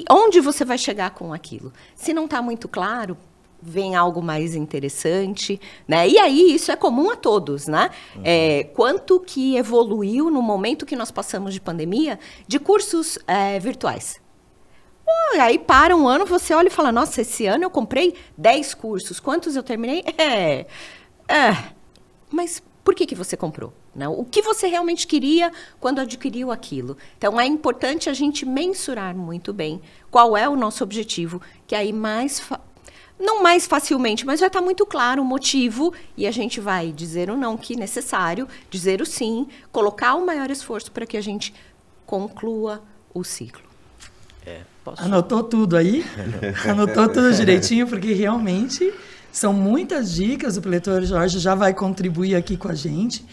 Onde você vai chegar com aquilo? Se não está muito claro, vem algo mais interessante, né? E aí, isso é comum a todos, né? Quanto que evoluiu no momento que nós passamos de pandemia de cursos virtuais. Aí para um ano, você olha e fala, nossa, esse ano eu comprei 10 cursos. Quantos eu terminei? Mas por que você comprou? Né? O que você realmente queria quando adquiriu aquilo? Então, é importante a gente mensurar muito bem qual é o nosso objetivo, que aí não mais facilmente, mas já está muito claro o motivo, e a gente vai dizer o não que necessário, dizer o sim, colocar o maior esforço para que a gente conclua o ciclo. Anotou tudo aí? Anotou tudo direitinho, porque realmente são muitas dicas. O preletor Jorge já vai contribuir aqui com a gente.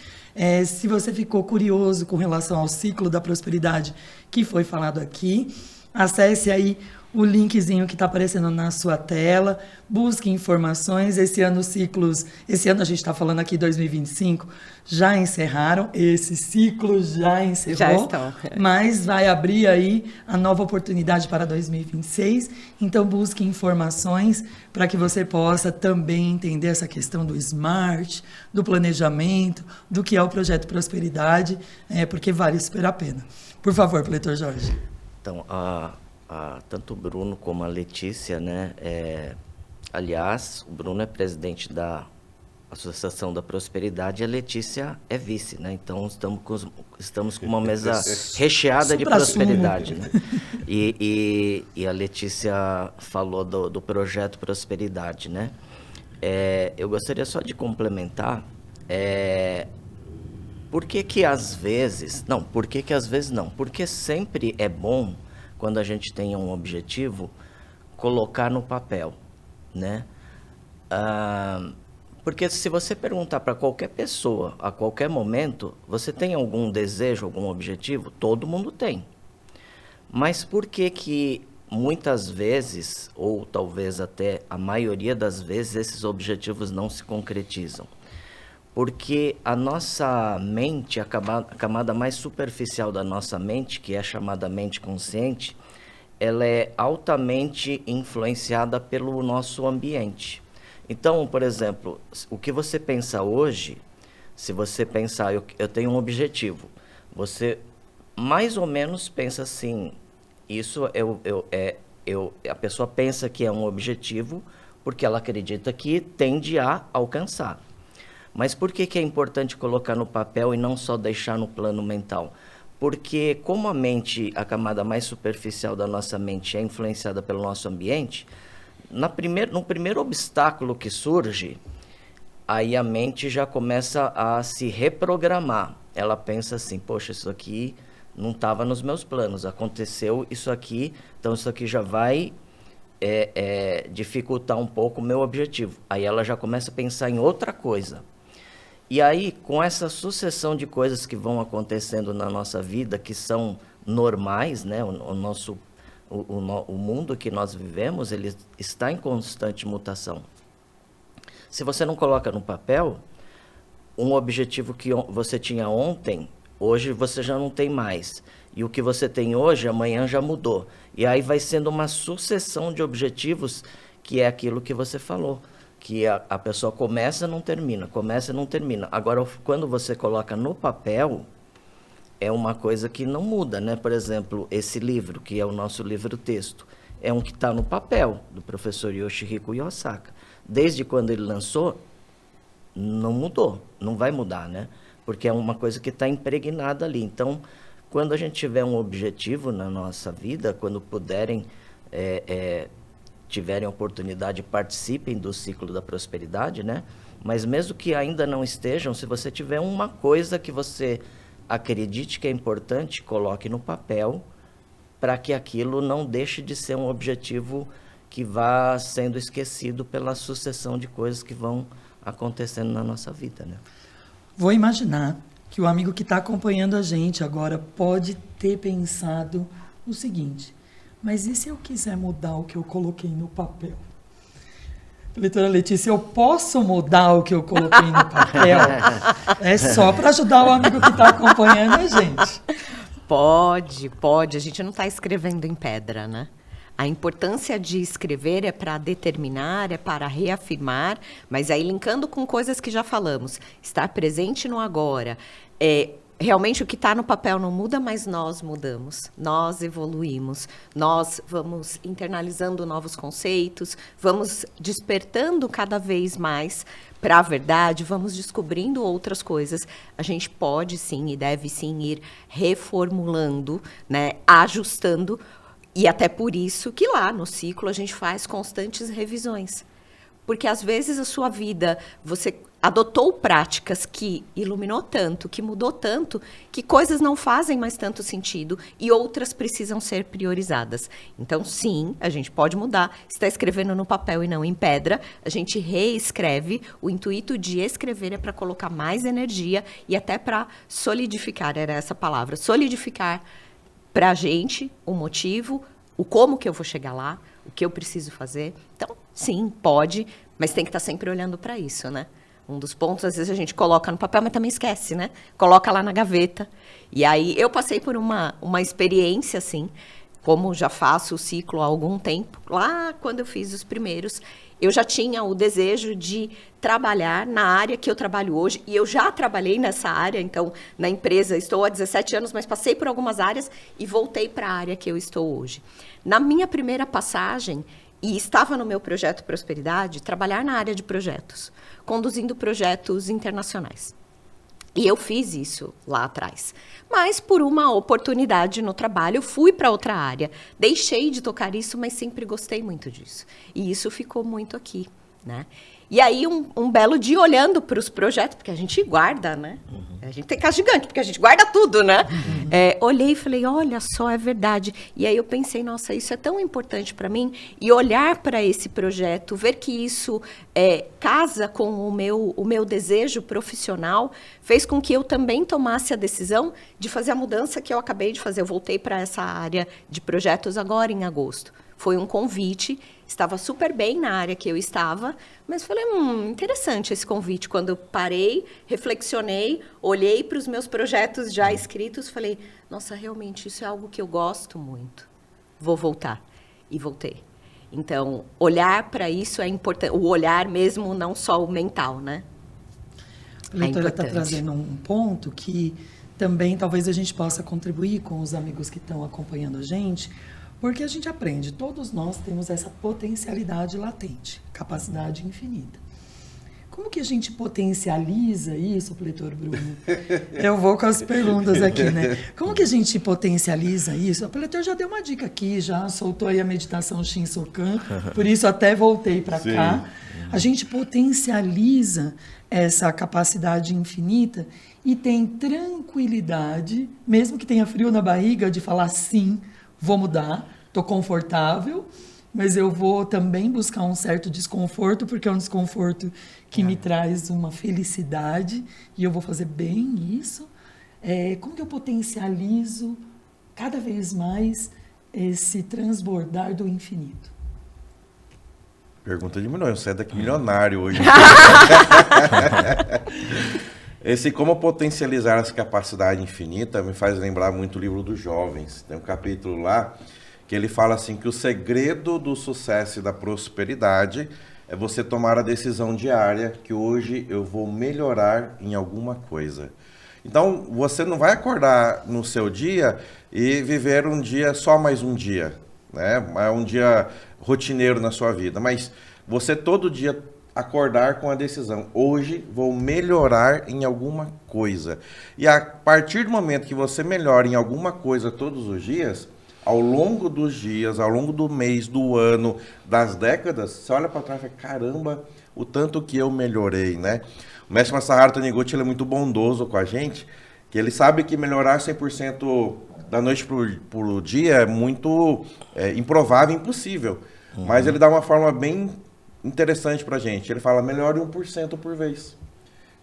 Se você ficou curioso com relação ao ciclo da prosperidade que foi falado aqui, acesse aí o linkzinho que está aparecendo na sua tela, busque informações. Esse ano a gente está falando aqui 2025, já encerraram, esse ciclo já encerrou, já estão. Mas vai abrir aí a nova oportunidade para 2026, então busque informações para que você possa também entender essa questão do SMART, do planejamento, do que é o Projeto Prosperidade, porque vale super a pena. Por favor, preletor Jorge. Então, tanto o Bruno como a Letícia, né? Aliás, o Bruno é presidente da Associação da Prosperidade e a Letícia é vice, né? Então, estamos com uma mesa recheada de prosperidade, né? E a Letícia falou do projeto Prosperidade, né? Eu gostaria só de complementar. Por que às vezes... Não, por que às vezes não? Porque sempre é bom, quando a gente tem um objetivo, colocar no papel, né? Porque se você perguntar para qualquer pessoa, a qualquer momento, você tem algum desejo, algum objetivo? Todo mundo tem. Mas por que muitas vezes, ou talvez até a maioria das vezes, esses objetivos não se concretizam? Porque a nossa mente, a camada mais superficial da nossa mente, que é chamada mente consciente, ela é altamente influenciada pelo nosso ambiente. Então, por exemplo, o que você pensa hoje, se você pensar, eu tenho um objetivo, você mais ou menos pensa assim, isso a pessoa pensa que é um objetivo porque ela acredita que tende a alcançar. Mas por que é importante colocar no papel e não só deixar no plano mental? Porque como a camada mais superficial da nossa mente é influenciada pelo nosso ambiente, no primeiro obstáculo que surge, aí a mente já começa a se reprogramar. Ela pensa assim, poxa, isso aqui não estava nos meus planos, aconteceu isso aqui, então isso aqui já vai dificultar um pouco o meu objetivo. Aí ela já começa a pensar em outra coisa. E aí, com essa sucessão de coisas que vão acontecendo na nossa vida, que são normais, né? O mundo que nós vivemos, ele está em constante mutação. Se você não coloca no papel, um objetivo que você tinha ontem, hoje você já não tem mais. E o que você tem hoje, amanhã já mudou. E aí vai sendo uma sucessão de objetivos, que é aquilo que você falou. Que a pessoa começa e não termina, começa e não termina. Agora, quando você coloca no papel, é uma coisa que não muda, né? Por exemplo, esse livro, que é o nosso livro-texto, é um que está no papel, do professor Yoshihiko Yosaka. Desde quando ele lançou, não mudou, não vai mudar, né? Porque é uma coisa que está impregnada ali. Então, quando a gente tiver um objetivo na nossa vida, quando puderem... tiverem oportunidade, participem do ciclo da prosperidade, né? Mas mesmo que ainda não estejam, se você tiver uma coisa que você acredite que é importante, coloque no papel para que aquilo não deixe de ser um objetivo que vá sendo esquecido pela sucessão de coisas que vão acontecendo na nossa vida, né? Vou imaginar que o amigo que está acompanhando a gente agora pode ter pensado o seguinte: mas e se eu quiser mudar o que eu coloquei no papel? Leitora Letícia, eu posso mudar o que eu coloquei no papel? É só para ajudar o amigo que está acompanhando a gente. Pode. A gente não está escrevendo em pedra, né? A importância de escrever é para determinar, é para reafirmar, mas aí linkando com coisas que já falamos, estar presente no agora. Realmente o que está no papel não muda, mas nós mudamos, nós evoluímos, nós vamos internalizando novos conceitos, vamos despertando cada vez mais para a verdade, vamos descobrindo outras coisas. A gente pode sim e deve sim ir reformulando, né, ajustando, e até por isso que lá no ciclo a gente faz constantes revisões. Porque às vezes a sua vida, você adotou práticas que iluminou tanto, que mudou tanto, que coisas não fazem mais tanto sentido e outras precisam ser priorizadas. Então, sim, a gente pode mudar. Se está escrevendo no papel e não em pedra, a gente reescreve. O intuito de escrever é para colocar mais energia e até para solidificar, era essa palavra, solidificar para a gente o motivo, o como que eu vou chegar lá, o que eu preciso fazer. Então, sim, pode, mas tem que estar sempre olhando para isso, né? Um dos pontos, às vezes, a gente coloca no papel, mas também esquece, né? Coloca lá na gaveta. E aí, eu passei por uma experiência, assim, como já faço o ciclo há algum tempo. Lá, quando eu fiz os primeiros, eu já tinha o desejo de trabalhar na área que eu trabalho hoje. E eu já trabalhei nessa área, então, na empresa, estou há 17 anos, mas passei por algumas áreas e voltei para a área que eu estou hoje. Na minha primeira passagem, e estava no meu projeto Prosperidade, trabalhar na área de projetos, conduzindo projetos internacionais. E eu fiz isso lá atrás. Mas por uma oportunidade no trabalho, fui para outra área. Deixei de tocar isso, mas sempre gostei muito disso. E isso ficou muito aqui, né? E aí, um belo dia, olhando para os projetos, porque a gente guarda, né? A gente tem casa gigante, porque a gente guarda tudo, né? Olhei e falei, olha só, é verdade. E aí eu pensei, nossa, isso é tão importante para mim. E olhar para esse projeto, ver que isso casa com o meu desejo profissional, fez com que eu também tomasse a decisão de fazer a mudança que eu acabei de fazer. Eu voltei para essa área de projetos agora em agosto. Foi um convite, estava super bem na área que eu estava, mas falei, interessante esse convite. Quando eu parei, reflexionei, olhei para os meus projetos já escritos, falei, nossa, realmente, isso é algo que eu gosto muito. Vou voltar. E voltei. Então, olhar para isso é importante. O olhar mesmo, não só o mental, né? A leitora está trazendo um ponto que também talvez a gente possa contribuir com os amigos que estão acompanhando a gente, porque a gente aprende, todos nós temos essa potencialidade latente, capacidade infinita. Como que a gente potencializa isso, leitor Bruno? Eu vou com as perguntas aqui, né? Como que a gente potencializa isso? O leitor já deu uma dica aqui, já soltou aí a meditação Shinsokan, por isso até voltei para cá. A gente potencializa essa capacidade infinita e tem tranquilidade, mesmo que tenha frio na barriga, de falar sim, vou mudar, estou confortável, mas eu vou também buscar um certo desconforto, porque é um desconforto que me traz uma felicidade, e eu vou fazer bem isso. Como que eu potencializo cada vez mais esse transbordar do infinito? Pergunta de milhões, você é daqui milionário hoje. Esse como potencializar essa capacidade infinita me faz lembrar muito o livro dos jovens. Tem um capítulo lá que ele fala assim que o segredo do sucesso e da prosperidade é você tomar a decisão diária que hoje eu vou melhorar em alguma coisa. Então, você não vai acordar no seu dia e viver um dia só mais um dia, né? É um dia rotineiro na sua vida, mas você todo dia acordar com a decisão, hoje vou melhorar em alguma coisa. E a partir do momento que você melhora em alguma coisa todos os dias, ao longo dos dias, ao longo do mês, do ano, das décadas, você olha para trás e fala, caramba, o tanto que eu melhorei, né? O mestre Masaharu Taniguchi, ele é muito bondoso com a gente, que ele sabe que melhorar 100% da noite para o dia é muito improvável, impossível. Mas ele dá uma forma bem interessante pra gente. Ele fala, melhore 1% por vez.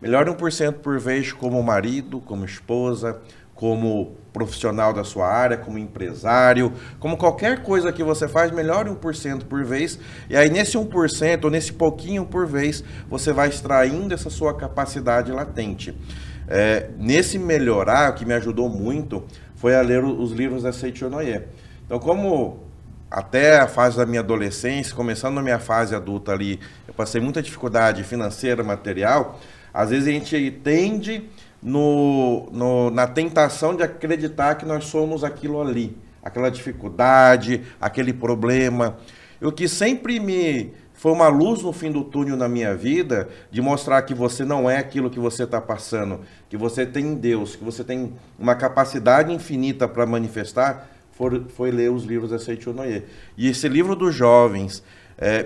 Melhore 1% por vez como marido, como esposa, como profissional da sua área, como empresário, como qualquer coisa que você faz, melhore 1% por vez. E aí nesse 1%, ou nesse pouquinho por vez, você vai extraindo essa sua capacidade latente. Nesse melhorar, o que me ajudou muito foi a ler os livros da Seiichi Onoye. Então, como até a fase da minha adolescência, começando na minha fase adulta ali, eu passei muita dificuldade financeira, material. Às vezes a gente tende na tentação de acreditar que nós somos aquilo ali, aquela dificuldade, aquele problema. O que sempre foi uma luz no fim do túnel na minha vida, de mostrar que você não é aquilo que você está passando, que você tem Deus, que você tem uma capacidade infinita para manifestar, foi ler os livros da Seiichi Onoye. E esse livro dos jovens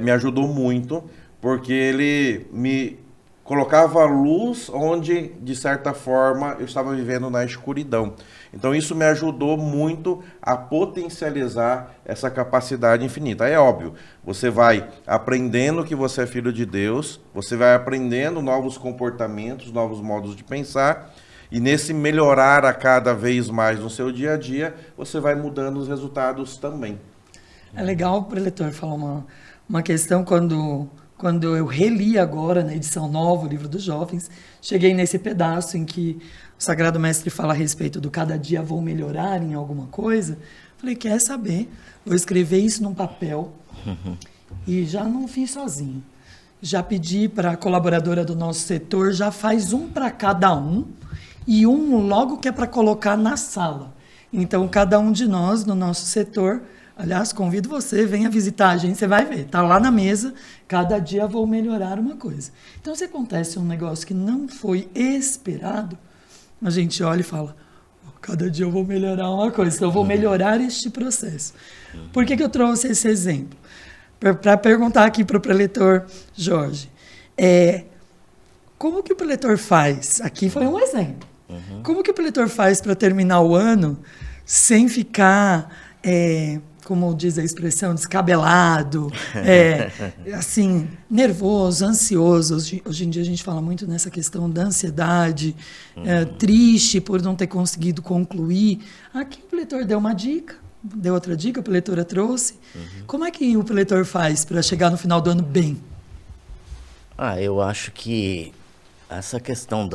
me ajudou muito, porque ele me colocava luz onde, de certa forma, eu estava vivendo na escuridão. Então isso me ajudou muito a potencializar essa capacidade infinita. É óbvio, você vai aprendendo que você é filho de Deus, você vai aprendendo novos comportamentos, novos modos de pensar, e nesse melhorar a cada vez mais no seu dia a dia, você vai mudando os resultados também. É legal o preletor falar uma questão quando eu reli agora, na edição nova, o livro dos jovens, cheguei nesse pedaço em que o Sagrado Mestre fala a respeito do cada dia vou melhorar em alguma coisa. Falei, quer saber? Vou escrever isso num papel. E já não fiz sozinho. Já pedi para a colaboradora do nosso setor, já faz um para cada um, e um logo que é para colocar na sala. Então, cada um de nós, no nosso setor, aliás, convido você, venha visitar a gente, você vai ver, está lá na mesa, cada dia vou melhorar uma coisa. Então, se acontece um negócio que não foi esperado, a gente olha e fala, cada dia eu vou melhorar uma coisa, então eu vou melhorar este processo. Por que eu trouxe esse exemplo? Para perguntar aqui para o preletor Jorge, como que o preletor faz? Aqui foi um exemplo. Como que o preletor faz para terminar o ano sem ficar... como diz a expressão, descabelado, assim, nervoso, ansioso. Hoje em dia a gente fala muito nessa questão da ansiedade, triste por não ter conseguido concluir. Aqui o preletor deu uma dica, deu outra dica, a preletora trouxe. Como é que o preletor faz para chegar no final do ano bem? Eu acho que essa questão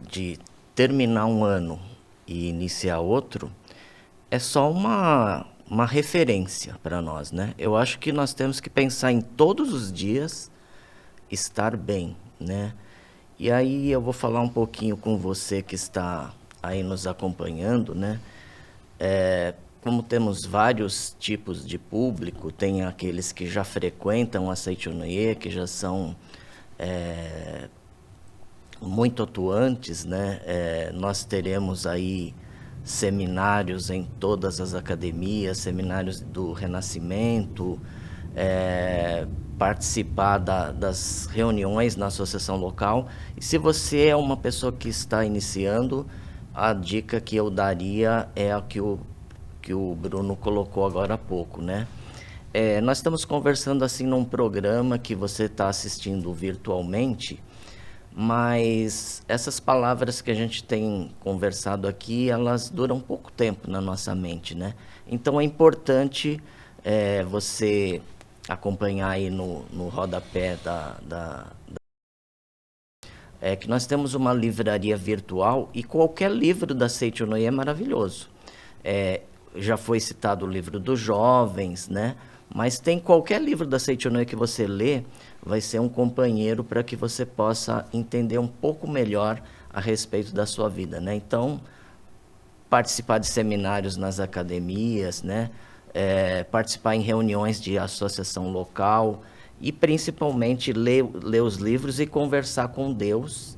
de terminar um ano e iniciar outro é só uma referência para nós, né? Eu acho que nós temos que pensar em todos os dias estar bem, né? E aí eu vou falar um pouquinho com você que está aí nos acompanhando, né? Como temos vários tipos de público, tem aqueles que já frequentam a Seiichi Onoye, que já são muito atuantes, né? Nós teremos aí seminários em todas as academias, seminários do Renascimento, participar das reuniões na associação local. E se você é uma pessoa que está iniciando, a dica que eu daria é a que o Bruno colocou agora há pouco, né? Nós estamos conversando assim num programa que você está assistindo virtualmente, mas essas palavras que a gente tem conversado aqui, elas duram pouco tempo na nossa mente, né? Então é importante você acompanhar aí no rodapé que nós temos uma livraria virtual e qualquer livro da Seiichi Onoye é maravilhoso. Já foi citado o livro dos jovens, né? Mas tem qualquer livro da Seiichi Onoye que você lê, vai ser um companheiro para que você possa entender um pouco melhor a respeito da sua vida, né? Então, participar de seminários nas academias, né? Participar em reuniões de associação local e, principalmente, ler os livros e conversar com Deus,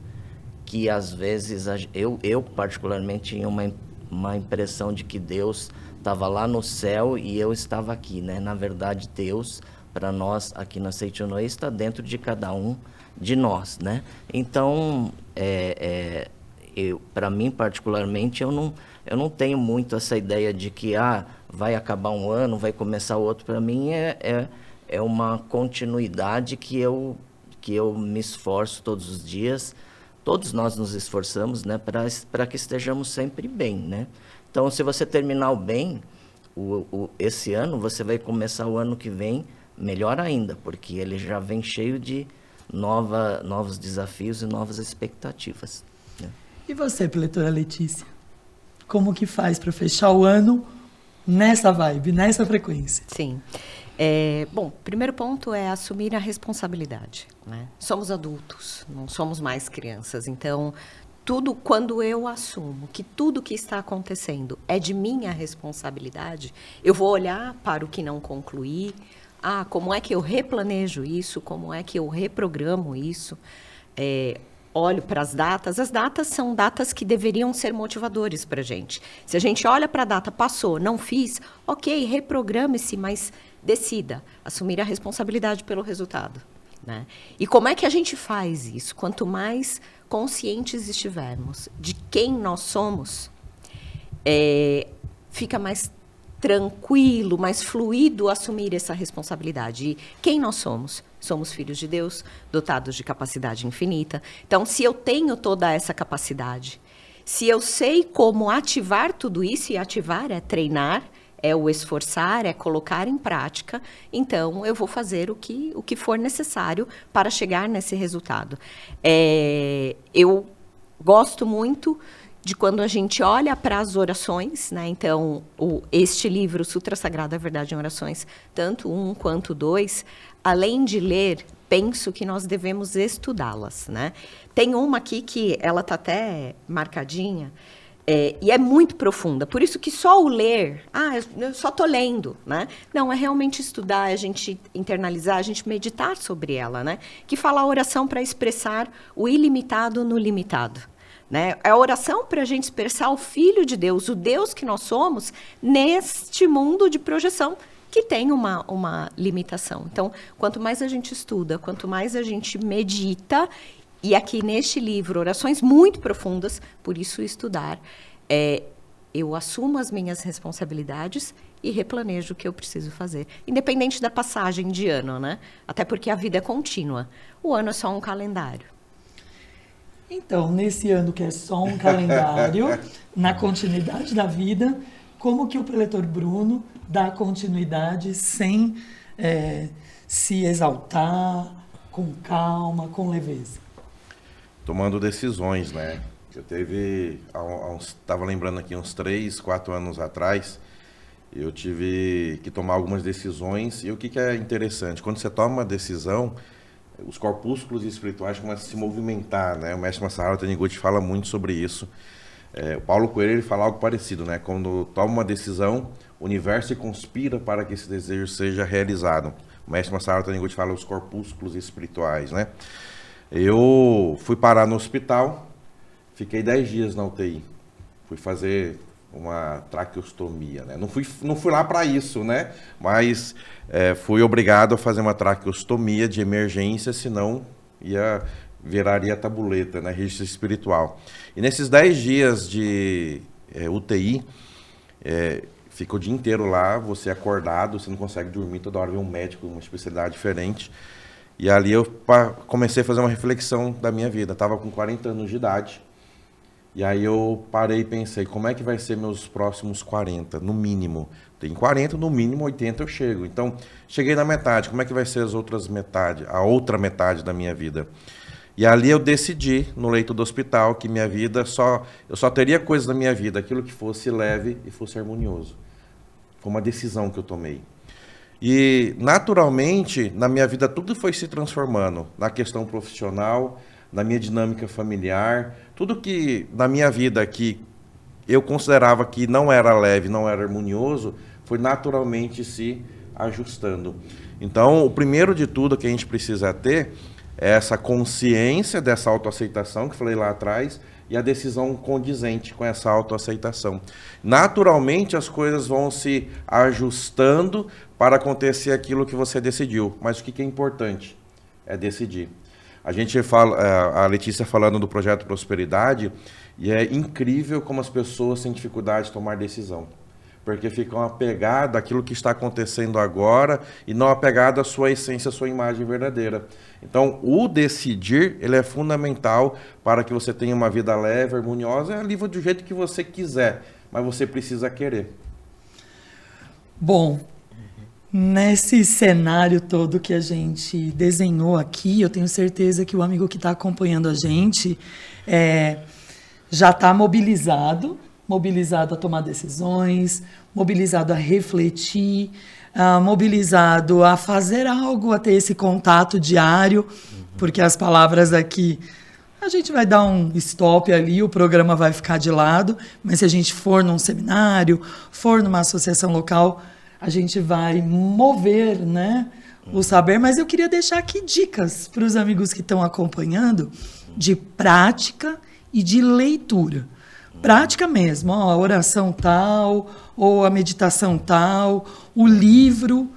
que, às vezes, eu particularmente, tinha uma impressão de que Deus estava lá no céu e eu estava aqui, né? Na verdade, Deus, para nós aqui na Seiichi Onoye, está dentro de cada um de nós, né? Então, para mim particularmente, eu não tenho muito essa ideia de que vai acabar um ano, vai começar outro. Para mim é uma continuidade que eu me esforço todos os dias. Todos nós nos esforçamos, né, para que estejamos sempre bem, né? Então, se você terminar o bem, esse ano, você vai começar o ano que vem melhor ainda, porque ele já vem cheio de novos desafios e novas expectativas, né? E você, preletora Letícia? Como que faz para fechar o ano nessa vibe, nessa frequência. Sim. Bom, primeiro ponto é assumir a responsabilidade, né? Somos adultos, não somos mais crianças. Então, quando eu assumo que tudo que está acontecendo é de minha responsabilidade, eu vou olhar para o que não concluí. Como é que eu replanejo isso? Como é que eu reprogramo isso? Olho para as datas. As datas são datas que deveriam ser motivadores para a gente. Se a gente olha para a data, passou, não fiz, ok, reprograme-se, mas decida assumir a responsabilidade pelo resultado, né? E como é que a gente faz isso? Quanto mais conscientes estivermos de quem nós somos, fica mais tranquilo, mais fluido assumir essa responsabilidade. E quem nós somos? Somos filhos de Deus, dotados de capacidade infinita. Então, se eu tenho toda essa capacidade, se eu sei como ativar tudo isso, e ativar é treinar, é o esforçar, é colocar em prática, então eu vou fazer o que for necessário para chegar nesse resultado. Eu gosto muito de quando a gente olha para as orações, né? Então, este livro, Sutra Sagrada, a Verdade em Orações, tanto 1 quanto 2, além de ler, penso que nós devemos estudá-las, né? Tem uma aqui que ela está até marcadinha, e é muito profunda, por isso que só o ler, eu só estou lendo, né? Não, é realmente estudar, a gente internalizar, a gente meditar sobre ela, né? Que fala a oração para expressar o ilimitado no limitado, né? É a oração para a gente expressar o Filho de Deus, o Deus que nós somos, neste mundo de projeção, que tem uma limitação. Então, quanto mais a gente estuda, quanto mais a gente medita, e aqui neste livro, orações muito profundas, por isso estudar, eu assumo as minhas responsabilidades e replanejo o que eu preciso fazer. Independente da passagem de ano, né? Até porque a vida é contínua. O ano é só um calendário. Então, nesse ano que é só um calendário, na continuidade da vida, como que o preletor Bruno dá continuidade sem se exaltar, com calma, com leveza? Tomando decisões, né? Estava lembrando aqui, uns 3, 4 anos atrás, eu tive que tomar algumas decisões. E o que é interessante? Quando você toma uma decisão, os corpúsculos espirituais começam a se movimentar, né? O mestre Masaharu Taniguchi fala muito sobre isso. O Paulo Coelho ele fala algo parecido, né? Quando toma uma decisão, o universo conspira para que esse desejo seja realizado. O mestre Masaharu Taniguchi fala os corpúsculos espirituais, né? Eu fui parar no hospital, fiquei 10 dias na UTI. Fui fazer uma traqueostomia, né? Não fui lá para isso, né? Mas fui obrigado a fazer uma traqueostomia de emergência, senão viraria tabuleta, né? Registro espiritual. E nesses 10 dias de UTI, fica o dia inteiro lá, você acordado, você não consegue dormir, toda hora vem um médico, uma especialidade diferente. E ali eu comecei a fazer uma reflexão da minha vida. Estava com 40 anos de idade. E aí eu parei e pensei, como é que vai ser meus próximos 40, no mínimo? Tem 40, no mínimo 80 eu chego. Então, cheguei na metade. Como é que vai ser a outra metade da minha vida? E ali eu decidi, no leito do hospital, que minha vida eu só teria coisas da minha vida, aquilo que fosse leve e fosse harmonioso. Foi uma decisão que eu tomei. E, naturalmente, na minha vida, tudo foi se transformando. Na questão profissional, na minha dinâmica familiar, tudo que na minha vida que eu considerava que não era leve, não era harmonioso, foi naturalmente se ajustando. Então, o primeiro de tudo que a gente precisa ter é essa consciência dessa autoaceitação, que falei lá atrás, e a decisão condizente com essa autoaceitação. Naturalmente, as coisas vão se ajustando para acontecer aquilo que você decidiu. Mas o que é importante? É decidir. A gente fala, a Letícia falando do projeto Prosperidade, e é incrível como as pessoas têm dificuldade de tomar decisão. Porque ficam apegadas àquilo que está acontecendo agora e não apegadas à sua essência, à sua imagem verdadeira. Então, o decidir, ele é fundamental para que você tenha uma vida leve, harmoniosa, e livre do jeito que você quiser, mas você precisa querer. Bom, nesse cenário todo que a gente desenhou aqui, eu tenho certeza que o amigo que está acompanhando a gente já está mobilizado mobilizado a tomar decisões, mobilizado a refletir, mobilizado a fazer algo, a ter esse contato diário, porque as palavras aqui, a gente vai dar um stop ali, o programa vai ficar de lado, mas se a gente for num seminário, for numa associação local, a gente vai mover, né, o saber. Mas eu queria deixar aqui dicas para os amigos que estão acompanhando de prática e de leitura. Prática mesmo, ó, a oração tal, ou a meditação tal, o livro.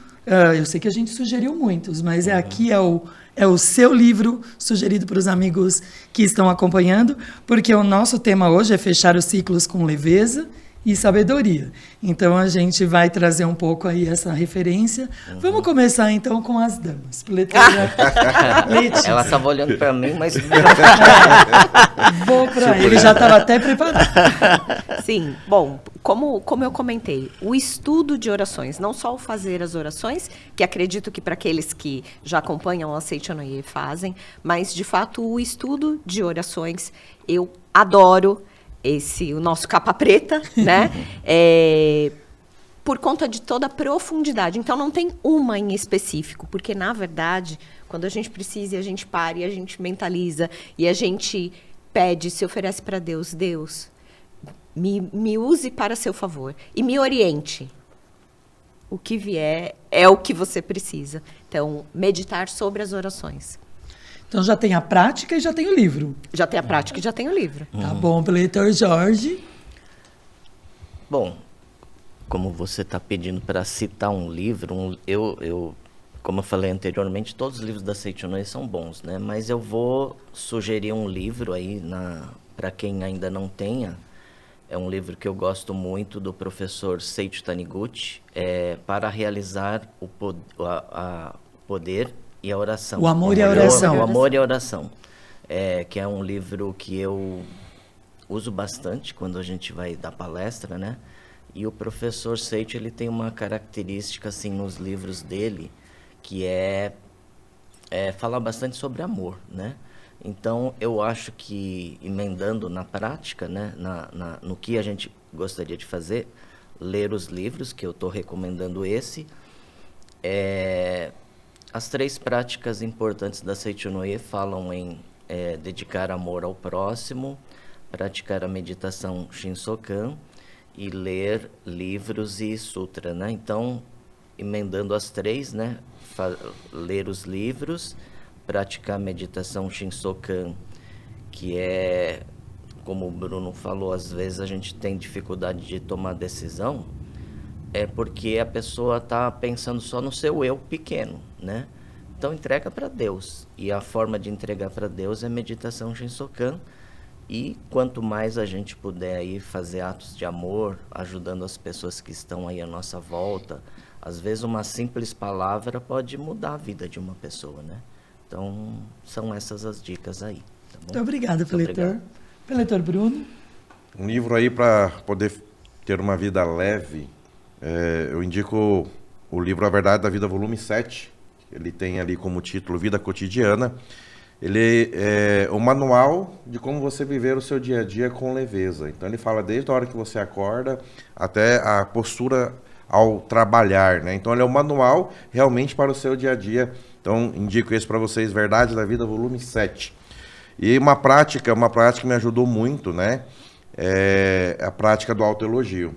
Eu sei que a gente sugeriu muitos, mas aqui é o seu livro sugerido para os amigos que estão acompanhando, porque o nosso tema hoje é fechar os ciclos com leveza e sabedoria. Então, a gente vai trazer um pouco aí essa referência. Vamos começar, então, com as damas. Letícia. Ela estava olhando para mim, mas... Vou para ele, já estava até preparado. Sim, bom, como eu comentei, o estudo de orações, não só o fazer as orações, que acredito que para aqueles que já acompanham a Seichonoye fazem, mas, de fato, o estudo de orações, eu adoro o nosso capa preta, né? Por conta de toda a profundidade. Então, não tem uma em específico, porque, na verdade, quando a gente precisa e a gente para e a gente mentaliza e a gente pede, se oferece para Deus, Deus, me use para seu favor e me oriente. O que vier é o que você precisa. Então, meditar sobre as orações. Então, já tem a prática e já tem o livro. Já tem a prática e já tem o livro. Tá bom, Leitor Jorge. Bom, como você está pedindo para citar um livro, como eu falei anteriormente, todos os livros da Seichonoye são bons, né? Mas eu vou sugerir um livro aí para quem ainda não tenha. É um livro que eu gosto muito, do professor Seiichi Taniguchi, para realizar o poder e a oração. O amor e a oração. O amor e a oração. Que é um livro que eu uso bastante quando a gente vai dar palestra, né? E o professor Seiichi, ele tem uma característica, assim, nos livros dele, que é falar bastante sobre amor, né? Então, eu acho que, emendando na prática, né, no que a gente gostaria de fazer, ler os livros, que eu estou recomendando esse. As 3 práticas importantes da Seichonoye falam em dedicar amor ao próximo, praticar a meditação Shinsokan e ler livros e sutra, né? Então, emendando as 3, né? Ler os livros, praticar a meditação Shinsokan, que é, como o Bruno falou, às vezes a gente tem dificuldade de tomar decisão, porque a pessoa está pensando só no seu eu pequeno, né? Então, entrega para Deus. E a forma de entregar para Deus é meditação Shinsokan. E quanto mais a gente puder aí fazer atos de amor, ajudando as pessoas que estão aí à nossa volta, às vezes uma simples palavra pode mudar a vida de uma pessoa, né? Então, são essas as dicas aí. Tá bom? Muito obrigada, Peletor. Peletor Bruno. Um livro aí para poder ter uma vida leve. Eu indico o livro A Verdade da Vida, volume 7. Ele tem ali como título Vida Cotidiana. Ele é o manual de como você viver o seu dia a dia com leveza. Então, ele fala desde a hora que você acorda até a postura ao trabalhar, né? Então, ele é o manual realmente para o seu dia a dia. Então, indico esse para vocês, Verdade da Vida, volume 7. E uma prática que me ajudou muito, né? É a prática do autoelogio.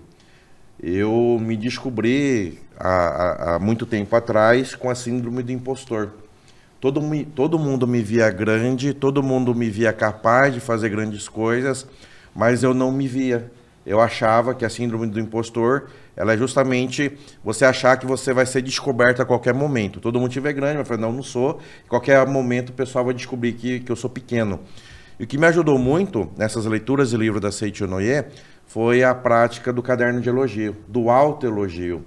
Eu me descobri há muito tempo atrás com a síndrome do impostor. Todo mundo me via grande, todo mundo me via capaz de fazer grandes coisas, mas eu não me via. Eu achava que a síndrome do impostor, ela é justamente você achar que você vai ser descoberto a qualquer momento. Todo mundo te vê grande, mas eu falei, não sou. Em qualquer momento o pessoal vai descobrir que eu sou pequeno. E o que me ajudou muito nessas leituras de livro da Seichonoye foi a prática do caderno de elogio, do autoelogio.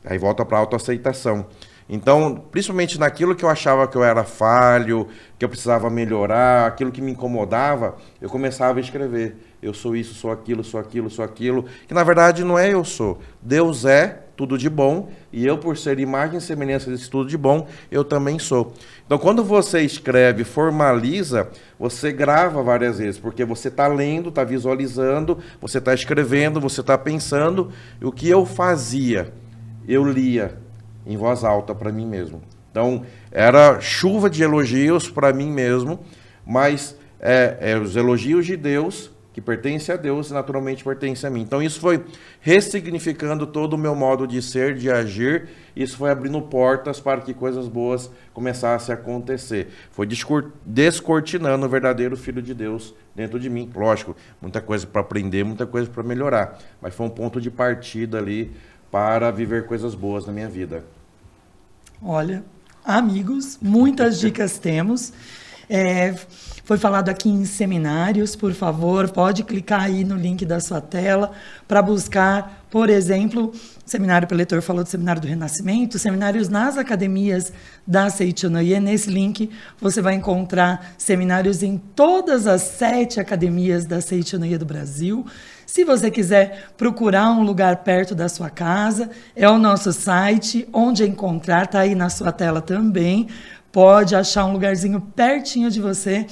Aí volta para a autoaceitação. Então, principalmente naquilo que eu achava que eu era falho, que eu precisava melhorar, aquilo que me incomodava, eu começava a escrever. Eu sou isso, sou aquilo, sou aquilo, sou aquilo. Que na verdade não é eu sou. Deus é tudo de bom, e eu, por ser imagem e semelhança desse tudo de bom, eu também sou. Então, quando você escreve, formaliza, você grava várias vezes, porque você está lendo, está visualizando, você está escrevendo, você está pensando. E o que eu fazia? Eu lia em voz alta para mim mesmo. Então, era chuva de elogios para mim mesmo, mas os elogios de Deus, que pertencem a Deus, naturalmente pertencem a mim. Então, isso foi ressignificando todo o meu modo de ser, de agir. Isso foi abrindo portas para que coisas boas começassem a acontecer. Foi descortinando o verdadeiro Filho de Deus dentro de mim. Lógico, muita coisa para aprender, muita coisa para melhorar. Mas foi um ponto de partida ali para viver coisas boas na minha vida. Olha, amigos, muitas dicas temos. Foi falado aqui em seminários, por favor, pode clicar aí no link da sua tela para buscar, por exemplo, o seminário preletor falou do Seminário do Renascimento, seminários nas academias da Seichonoye. Nesse link você vai encontrar seminários em todas as 7 academias da Seichonoye do Brasil. Se você quiser procurar um lugar perto da sua casa, é o nosso site, onde encontrar, está aí na sua tela também. Pode achar um lugarzinho pertinho de você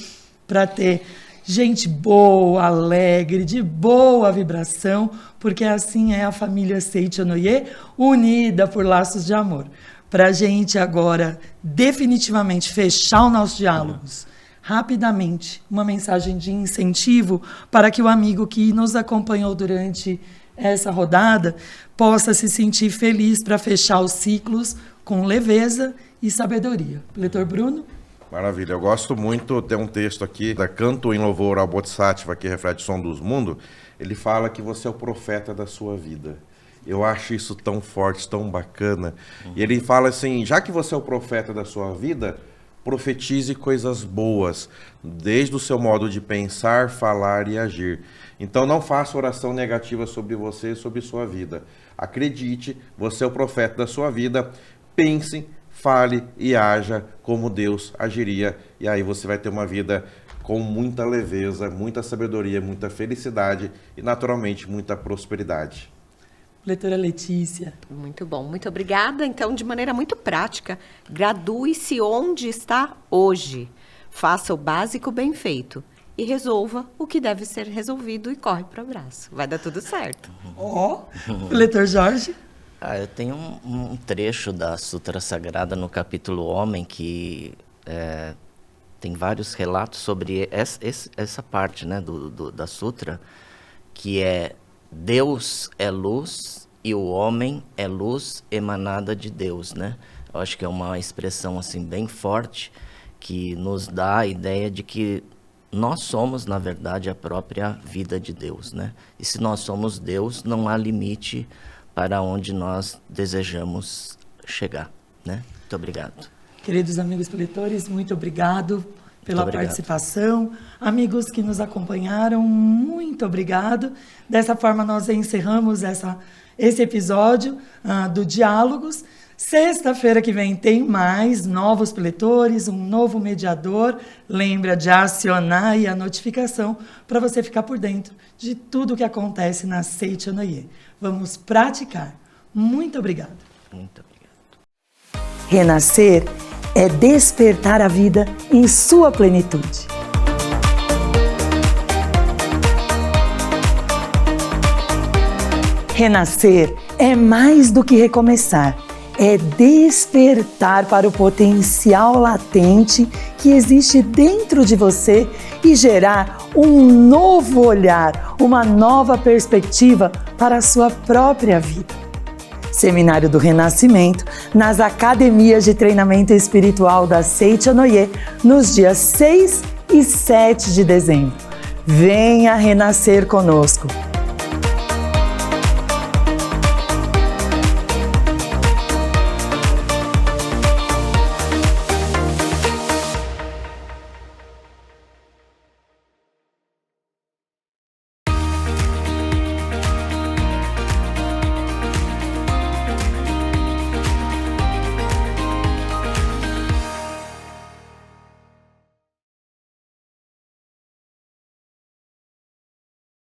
para ter gente boa, alegre, de boa vibração, porque assim é a família Seichonoye, unida por laços de amor. Para a gente agora definitivamente fechar os nossos diálogos, rapidamente, uma mensagem de incentivo para que o amigo que nos acompanhou durante essa rodada possa se sentir feliz para fechar os ciclos com leveza e sabedoria. Leitor Bruno? Maravilha, eu gosto muito, tem um texto aqui da Canto em Louvor ao Bodhisattva, que reflete o som dos mundos. Ele fala que você é o profeta da sua vida. Eu acho isso tão forte, tão bacana. E ele fala assim, já que você é o profeta da sua vida, profetize coisas boas, desde o seu modo de pensar, falar e agir. Então não faça oração negativa sobre você e sobre sua vida. Acredite, você é o profeta da sua vida, pense, fale e haja como Deus agiria, e aí você vai ter uma vida com muita leveza, muita sabedoria, muita felicidade e, naturalmente, muita prosperidade. Leitora Letícia. Muito bom, muito obrigada. Então, de maneira muito prática, gradue-se onde está hoje. Faça o básico bem feito e resolva o que deve ser resolvido e corre para o abraço. Vai dar tudo certo. Leitor Jorge. Eu tenho um trecho da Sutra Sagrada no capítulo Homem que tem vários relatos sobre essa parte, né, da Sutra, que é Deus é luz e o homem é luz emanada de Deus, né? Eu acho que é uma expressão assim bem forte que nos dá a ideia de que nós somos, na verdade, a própria vida de Deus, né? E se nós somos Deus, não há limite para onde nós desejamos chegar, né? Muito obrigado. Queridos amigos leitores, muito obrigado pela participação. Amigos que nos acompanharam, muito obrigado. Dessa forma, nós encerramos esse episódio do Diálogos. Sexta-feira que vem tem mais novos preletores, um novo mediador. Lembra de acionar aí a notificação para você ficar por dentro de tudo o que acontece na Seichonoye. Vamos praticar. Muito obrigado. Muito obrigado. Renascer é despertar a vida em sua plenitude. Renascer é mais do que recomeçar. É despertar para o potencial latente que existe dentro de você e gerar um novo olhar, uma nova perspectiva para a sua própria vida. Seminário do Renascimento, nas academias de treinamento espiritual da Seichonoye, nos dias 6 e 7 de dezembro. Venha renascer conosco!